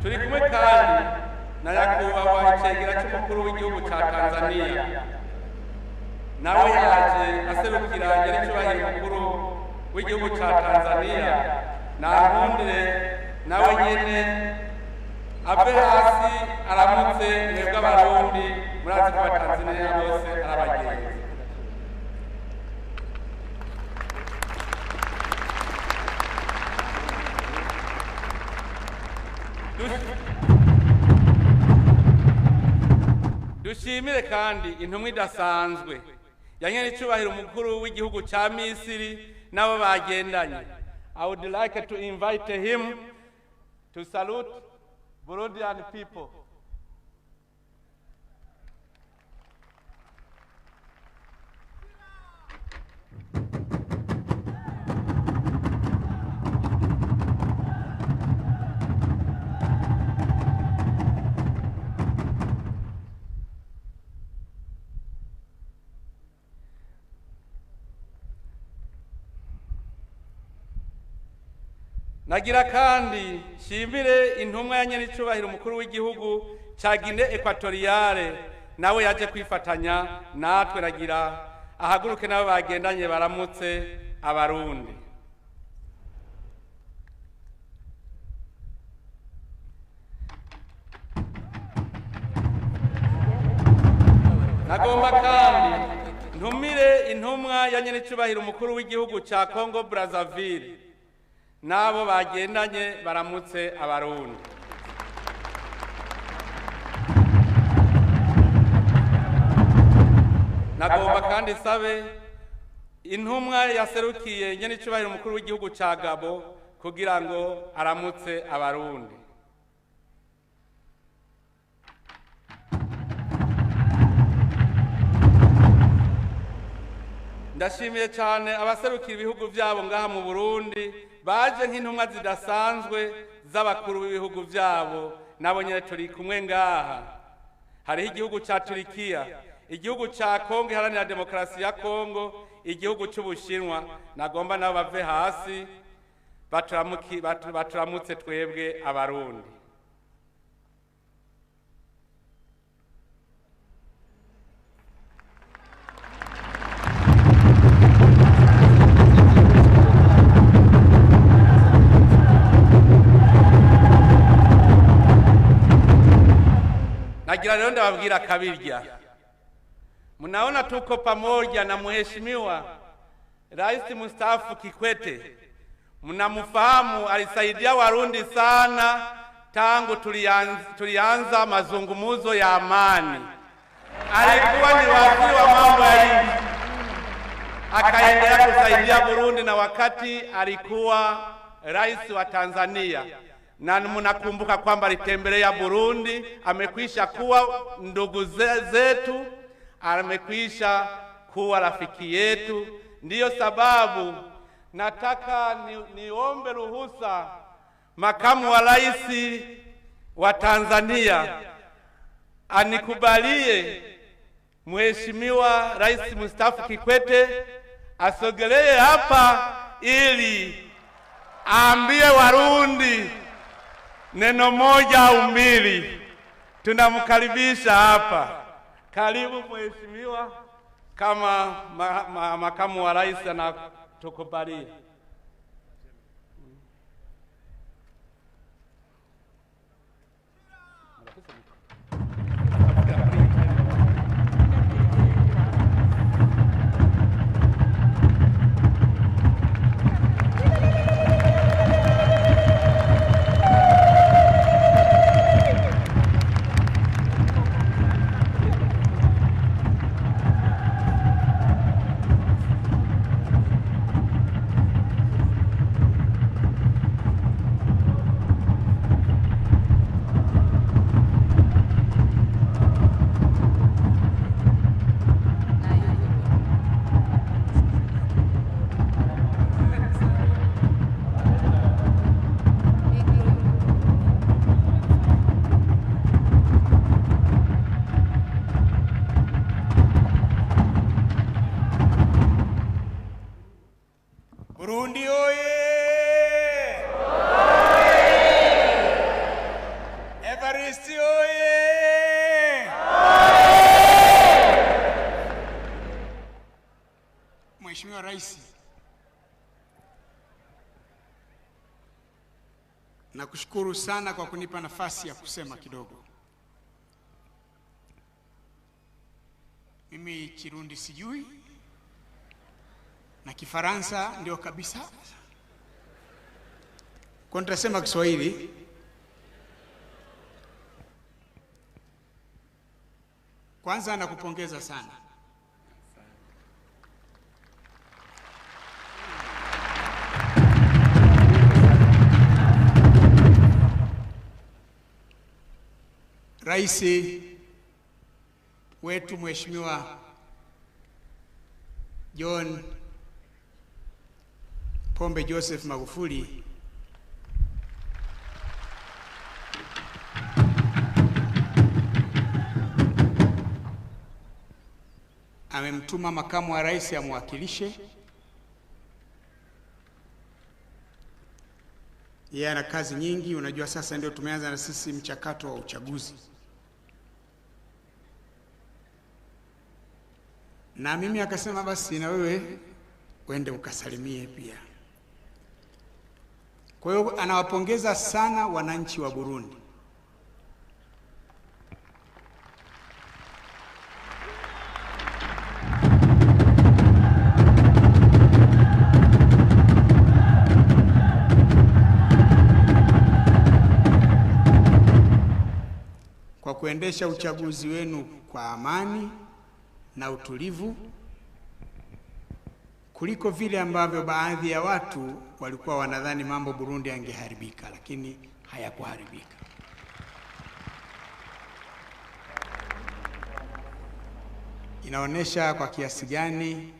Turi kumwe kandi na nyakubahwa icegera cy'umukuru w'igihugu ca Tanzania, nawe yaje aserukira nyir'icyubahiro mukuru w'igihugu ca Tanzania, nankundire nawe nyene ave hasi aramutse mwebwe abarundi, murazi ko abatanzaniya bose arabagenzi. Dushimire kandi intumwa idasanzwe ya nyir'icyubahiro mukuru w'igihugu ca Misiri nabo bagendanye. I would like to invite him to salute Burundian people. Nagira kandi shimire intumwa ya nyir'icyubahiro mukuru w'igihugu ca Guinea Equatoriale, nawe yaje kwifatanya natwe. Nagira ahaguruke nabo bagendanye baramutse abarundi. Nagomba kandi ntumire intumwa ya nyir'icyubahiro mukuru w'igihugu ca Congo Brazzaville, nabo bagendanye baramutse abarundi. Nagomba kandi sabe intumwa yaserukiye nyir'icyubahiro mukuru w'igihugu ca Gabo kugira ngo aramutse abarundi. Ndashimiye cyane abaserukira ibihugu byabo ngaha mu Burundi, baje nk'intumwa zidasanzwe z'abakuru b'ibihugu byabo, nabo nyine turi kumwe ngaha. Hariho igihugu ca Turikiya, igihugu ca Kongo iharanira demokarasi ya Kongo, igihugu c'Ubushinwa, nagomba nabo bave hasi baturamutse twebwe abarundi. Nagira leo ndawabwira kabirya. Mnaona tuko pamoja na mheshimiwa Rais mstaafu Kikwete. Mnamfahamu, alisaidia Warundi sana tangu tulianza mazungumzo ya amani. Alikuwa ni waziri wa mambo ya nje, akaendelea kusaidia Burundi, na wakati alikuwa rais wa Tanzania. Na mnakumbuka kwamba alitembelea Burundi, amekwisha kuwa ndugu zetu, amekwisha kuwa rafiki yetu. Ndiyo sababu nataka niombe ruhusa makamu wa rais wa Tanzania anikubalie mheshimiwa Rais mstaafu Kikwete asogelee hapa ili aambie Warundi neno moja au mbili. Tunamkaribisha hapa. Karibu mheshimiwa, kama makamu wa rais anatukubalia. Nakushukuru sana kwa kunipa nafasi ya kusema kidogo. Mimi Kirundi sijui na Kifaransa ndio kabisa. Kwa nitasema Kiswahili. Kwanza nakupongeza sana. Rais wetu Mheshimiwa John Pombe Joseph Magufuli amemtuma makamu wa rais amwakilishe. Yeye ana kazi nyingi, unajua sasa ndio tumeanza na sisi mchakato wa uchaguzi. Na mimi akasema basi na wewe uende ukasalimie pia. Kwa hiyo anawapongeza sana wananchi wa Burundi. Kwa kuendesha uchaguzi wenu kwa amani na utulivu, kuliko vile ambavyo baadhi ya watu walikuwa wanadhani mambo Burundi yangeharibika, lakini hayakuharibika. Inaonesha kwa kiasi gani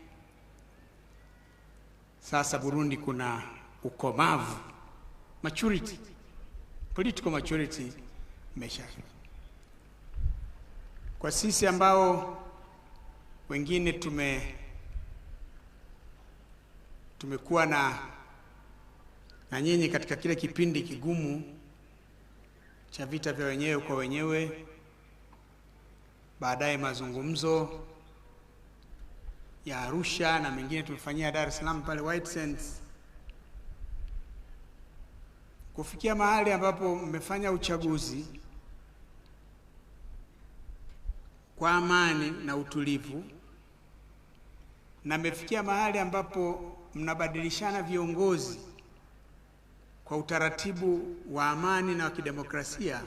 sasa Burundi kuna ukomavu, maturity, political maturity imeshafika. Kwa sisi ambao wengine tumekuwa na nyinyi katika kile kipindi kigumu cha vita vya wenyewe kwa wenyewe, baadaye mazungumzo ya Arusha na mengine tulifanyia Dar es Salaam pale White Sands, kufikia mahali ambapo mmefanya uchaguzi kwa amani na utulivu, na mmefikia mahali ambapo mnabadilishana viongozi kwa utaratibu wa amani na wa kidemokrasia.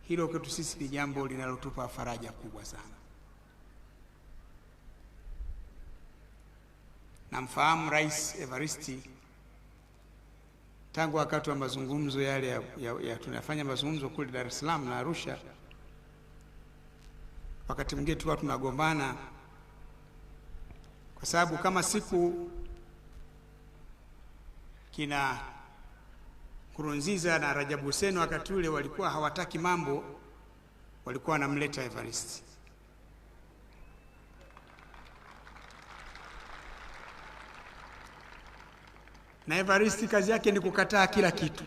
Hilo kwetu sisi ni jambo linalotupa faraja kubwa sana. Namfahamu Rais Evariste tangu wakati wa mazungumzo yale ya tunafanya mazungumzo kule Dar es Salaam na Arusha. Wakati mwingine tulikuwa tunagombana kwa sababu kama siku kina Nkurunziza na Rajabu Hussein wakati ule walikuwa hawataki mambo, walikuwa wanamleta Evariste. Na Evariste kazi yake ni kukataa kila kitu.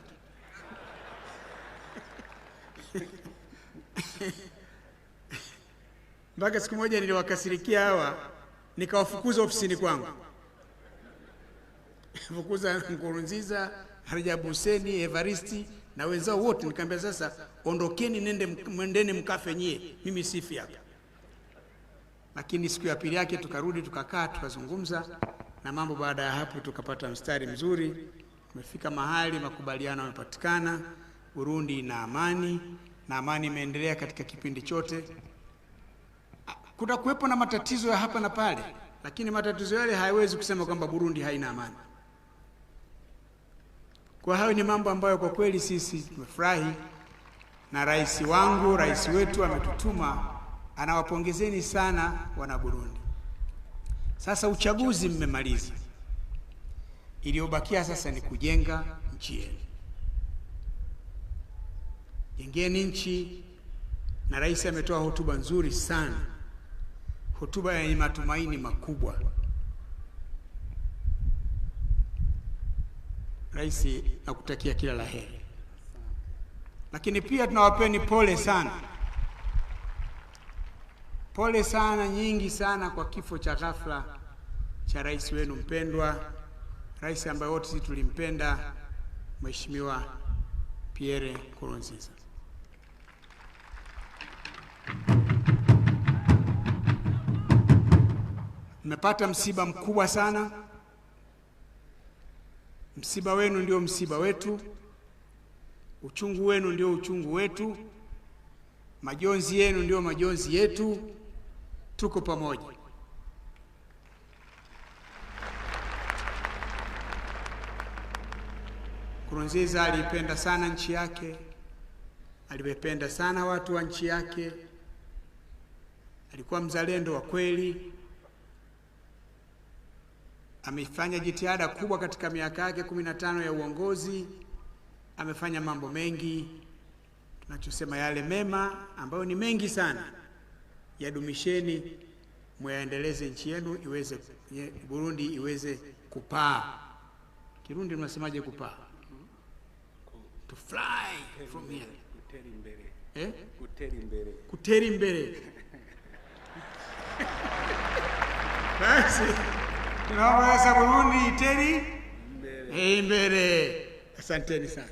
Mpaka siku moja niliwakasirikia hawa, nikawafukuza ofisini kwangu. Fukuza Nkurunziza, Rajabu Hussein, Evariste na wenzao wote, nikamwambia sasa ondokeni, nendeni mkafe nyie, mimi sifi hapa. Lakini siku ya pili yake tukarudi, tukakaa, tukazungumza na mambo. Baada ya hapo tukapata mstari mzuri, tumefika mahali makubaliano yamepatikana. Burundi ina amani na amani imeendelea katika kipindi chote. Kutakuwepo na matatizo ya hapa na pale, lakini matatizo yale hayawezi kusema kwamba Burundi haina amani. Kwa hayo ni mambo ambayo kwa kweli sisi tumefurahi, na rais wangu, rais wetu ametutuma, anawapongezeni sana wana Burundi. Sasa uchaguzi mmemaliza, iliyobakia sasa ni kujenga nchi yenu. Jengeni nchi, na rais ametoa hotuba nzuri sana, hotuba yenye matumaini makubwa. Rais, nakutakia kila la heri. Lakini pia tunawapeni pole sana. Pole sana nyingi sana kwa kifo cha ghafla cha rais wenu mpendwa, rais ambaye wote sisi tulimpenda, Mheshimiwa Pierre Nkurunziza. Mmepata msiba mkubwa sana. Msiba wenu ndio msiba wetu, uchungu wenu ndio uchungu wetu, majonzi yenu ndio majonzi yetu. Tuko pamoja. Nkurunziza alipenda sana nchi yake, alipenda sana watu wa nchi yake, alikuwa mzalendo wa kweli. Amefanya jitihada kubwa katika miaka yake 15 ya uongozi, amefanya mambo mengi. Tunachosema yale mema ambayo ni mengi sana, yadumisheni, muyaendeleze nchi yenu iweze, Burundi iweze kupaa. Kirundi tunasemaje kupaa? To fly from here. Kuteri mbere. Kuteri mbere. Kuteri mbere. Basi tunaomba sasa Burundi iteri mbere. Asanteni sana.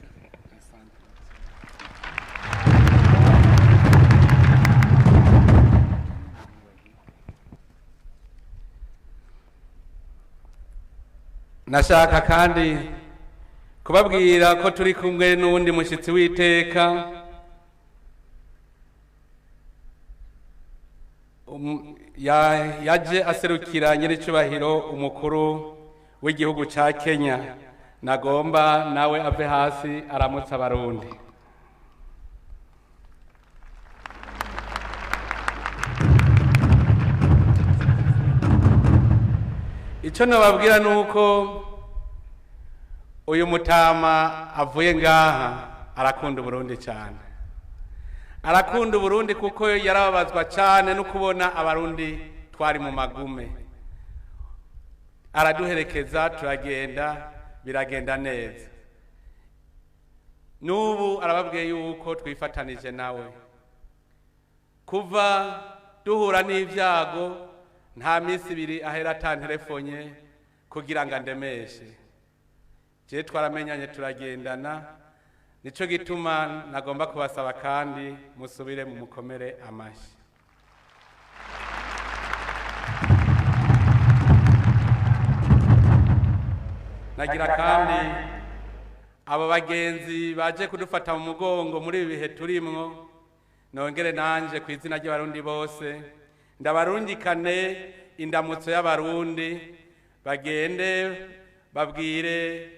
Nashaka kandi kubabwira ko turi kumwe n'undi mushitsi w'iteka yaje aserukira nyiricubahiro umukuru w'igihugu ca Kenya. Nagomba nawe ave hasi aramutsa abarundi. Ico nababwira nuko uyu mutama avuye ngaha arakunda Burundi cyane. Arakunda Burundi kuko yarababazwa cyane no kubona abarundi twari mu magume. Araduherekeza, turagenda, biragenda neza. Nubu arababwiye yuko twifatanije nawe. Kuva duhura n'ivyago nta minsi ibiri ahera telefone kugira ngo andemeshe. Je twaramenyanye turagendana, nico gituma nagomba kubasaba kandi musubire mu mukomere amashi. Nagira kandi abo bagenzi baje kudufata mu mugongo muri bihe turimwo, nongere nanje ku izina ry'abarundi bose ndabarundikane indamutso y'abarundi, bagende babwire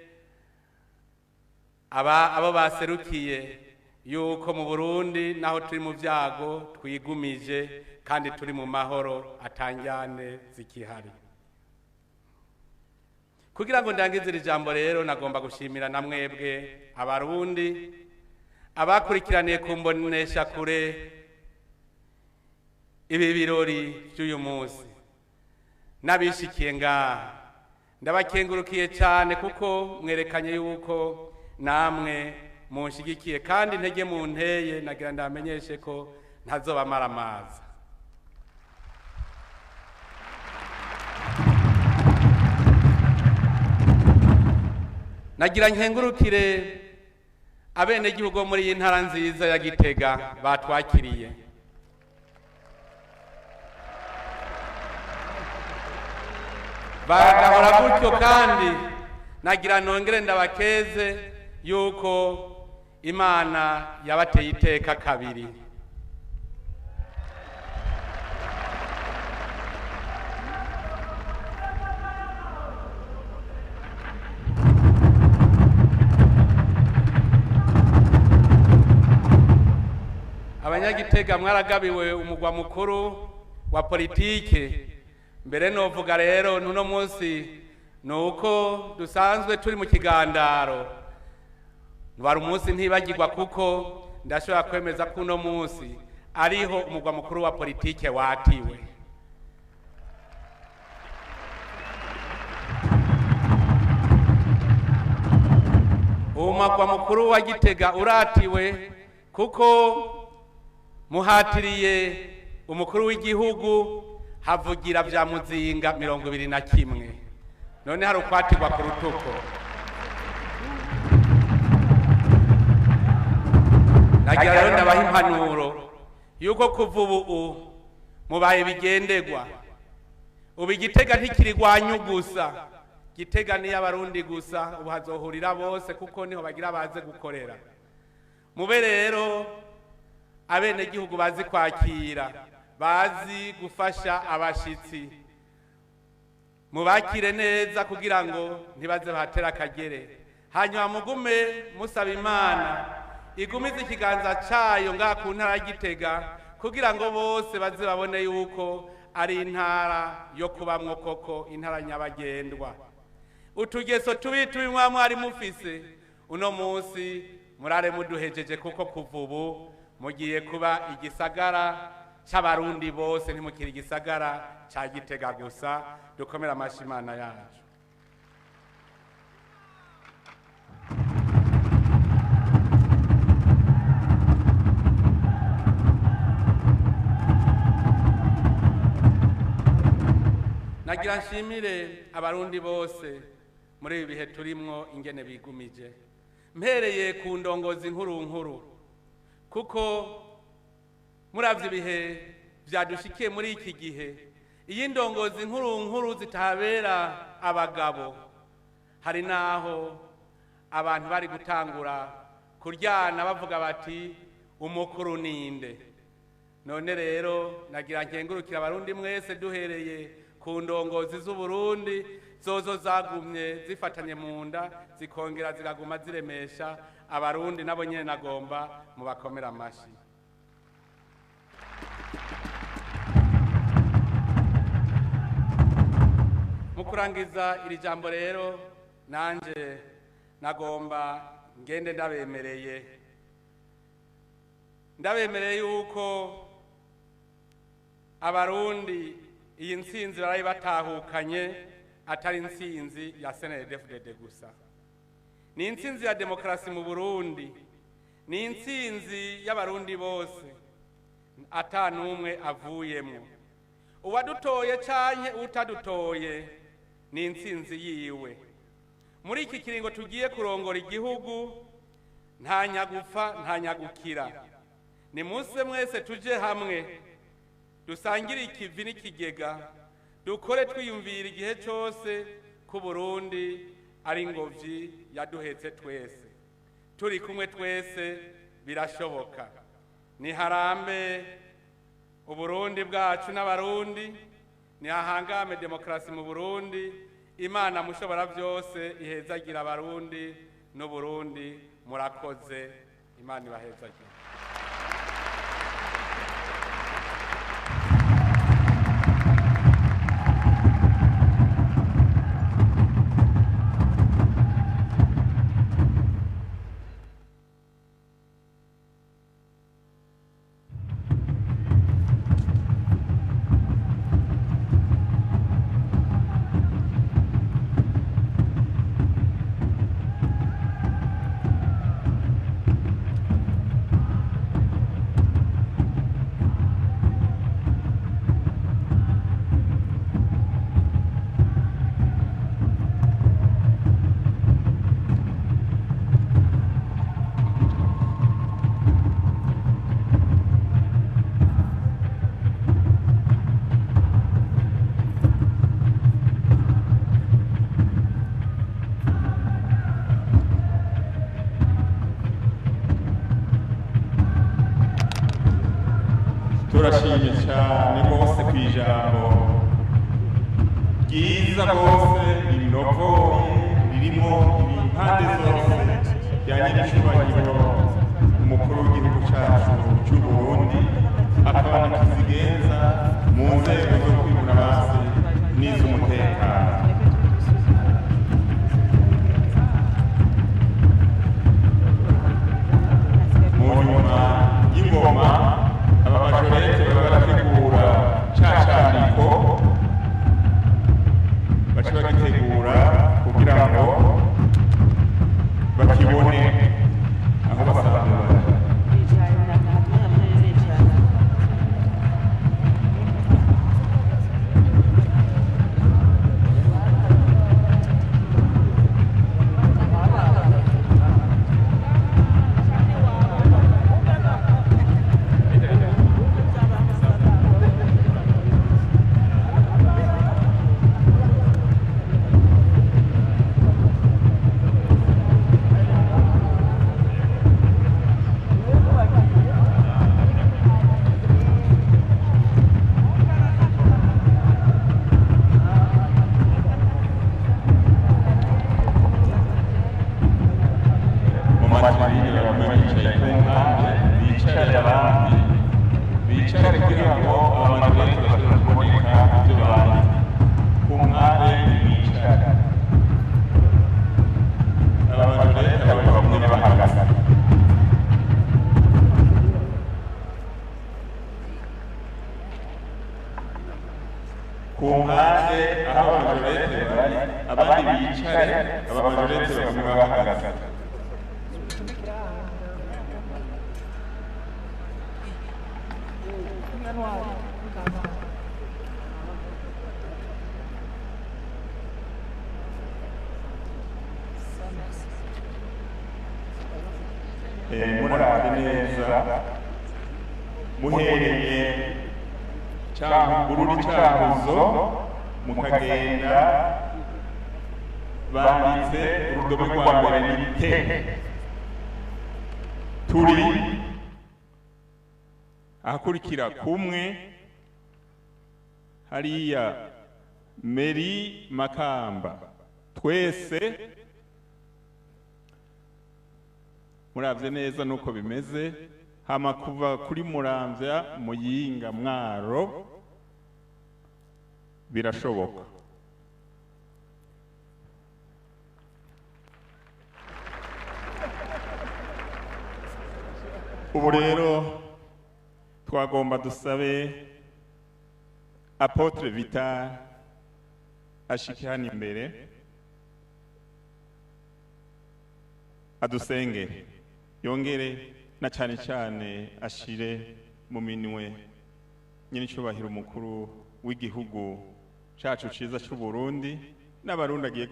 abo baserukiye yuko mu Burundi naho turi mu vyago twigumije kandi turi mu mahoro atanjyane zikihari. Kugira ngo ndangize iri jambo rero nagomba gushimira namwebwe abarundi abakurikiraniye kumbonesha kure ibi birori by'uyu munsi nabishikiye ngaha. Ndabakengurukiye cyane kuko mwerekanye yuko namwe munshigikiye kandi intege mu nteye. Nagira ndamenyeshe ko ntazobamara amazi. Nagira nkengurukire abenegihugu muri iyi ntara nziza ya Gitega batwakiriye. Bagahora gutyo kandi nagira nongere ndabakeze yuko Imana yabateye iteka kabiri. Abanyagitega mwaragabiwe umugwa mukuru wa politike. Mbere novuga rero nuno munsi nuko dusanzwe turi mu kigandaro. Wari umunsi ntibagirwa kuko ndashobora kwemeza ko uno munsi ariho umugwa mukuru wa politike watiwe. Umugwa mukuru wa Gitega uratiwe kuko muhatiriye umukuru w'igihugu havugira vya muzinga 21. None hari ukwatirwa ku rutuko. nagira rero ndabaha impanuro yuko kuva ubu mubaye bigendegwa. Ubu Gitega ntikirigwanyu gusa, Gitega ni y'abarundi gusa, ubu hazohurira bose kuko niho bagira baze gukorera. Mube rero abene gihugu bazi kwakira, bazi gufasha abashitsi, mubakire neza kugira ngo ntibaze batera akagere. Hanyuma mugume musaba Imana igumize ikiganza cayo nga ku ntara Gitega kugira ngo bose baze babone yuko ari intara yo kubamwo koko, intara nyabagendwa. Utugeso tubi mwari mufise uno munsi murare muduhejeje kuko kuva ubu mugiye kuba igisagara c'abarundi bose, ntimukiri igisagara ca Gitega gusa. Dukomera amashi Imana yacu. Nagira nshimire abarundi bose muri ibi bihe turimwo ingene bigumije, mpereye ku ndongozi nkuru kuko muravye ibihe vyadushikiye muri iki gihe. Iyi ndongozi nkuru zitabera abagabo, hari naho abantu bari gutangura kuryana bavuga bati umukuru ninde. None rero nagira nkengurukira abarundi mwese duhereye ku ndongozi z'Uburundi zozo zagumye zifatanye mu nda zikongera zikaguma ziremesha abarundi, nabo nyene nagomba mubakomera amashi. Mukurangiza iri jambo rero nanje nagomba ngende ndabemereye yuko abarundi iyi ntsinzi barayi batahukanye atari intsinzi ya CNDD-FDD gusa, ni intsinzi ya demokarasi mu Burundi, ni intsinzi y'abarundi bose atanumwe avuyemo. Uwadutoye canke utadutoye ni intsinzi yiwe. Muri iki kiringo tugiye kurongora igihugu nta nyagufa nta nyagukira, ni muse mwese tuje hamwe dusangire ikivi n'ikigega, dukore twiyumvira igihe cyose ku Burundi ari ingobyi yaduhetse twese. Turi kumwe twese birashoboka. Ni harambe Uburundi bwacu n'abarundi, ni hahangame demokarasi mu Burundi. Imana mushobora byose ihezagira abarundi n'Uburundi. Murakoze, Imana ibahezagira. turashimye cyane rwose ku ijambo ryiza rwose rinovoye ririmo impande zose bijyanye n'icyubahiro umukuru w'igihugu cyacu cy'u Burundi, akaba anakizigenza mu nzego zo kwimura hasi n'iz'umutekano. Mu nyuma y'ingoma abamajorete baba barategura ca candiko, baca bagitegura kugira ngo bakibone amadini bamwe bicaye ku mpande bicare abandi bicare kugira ngo abamajorete bashobore kuboneka ibyo bandi ku mpande bicare abamajorete bari bamwe bahagaze ku mpande aho abamajorete bari abandi bicare abamajorete bamwe bahagaze murabe neza muhereye Burundi Cankuzo mukagenda banditse urudome rwa mbere n'ite turi ahakurikira kumwe hariya Meri Makamba twese muravye neza nuko bimeze hama kuva kuri Muramvya Muyinga Mwaro birashoboka ubu rero twagomba dusabe Apotre Vital ashike hano imbere adusengere yongere na cyane cyane ashire mu minwe nyine cyubahiro umukuru w'igihugu cacu ciza cy'u Burundi n'abarundi agiye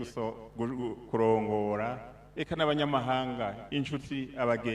kurongora eka n'abanyamahanga inshuti abage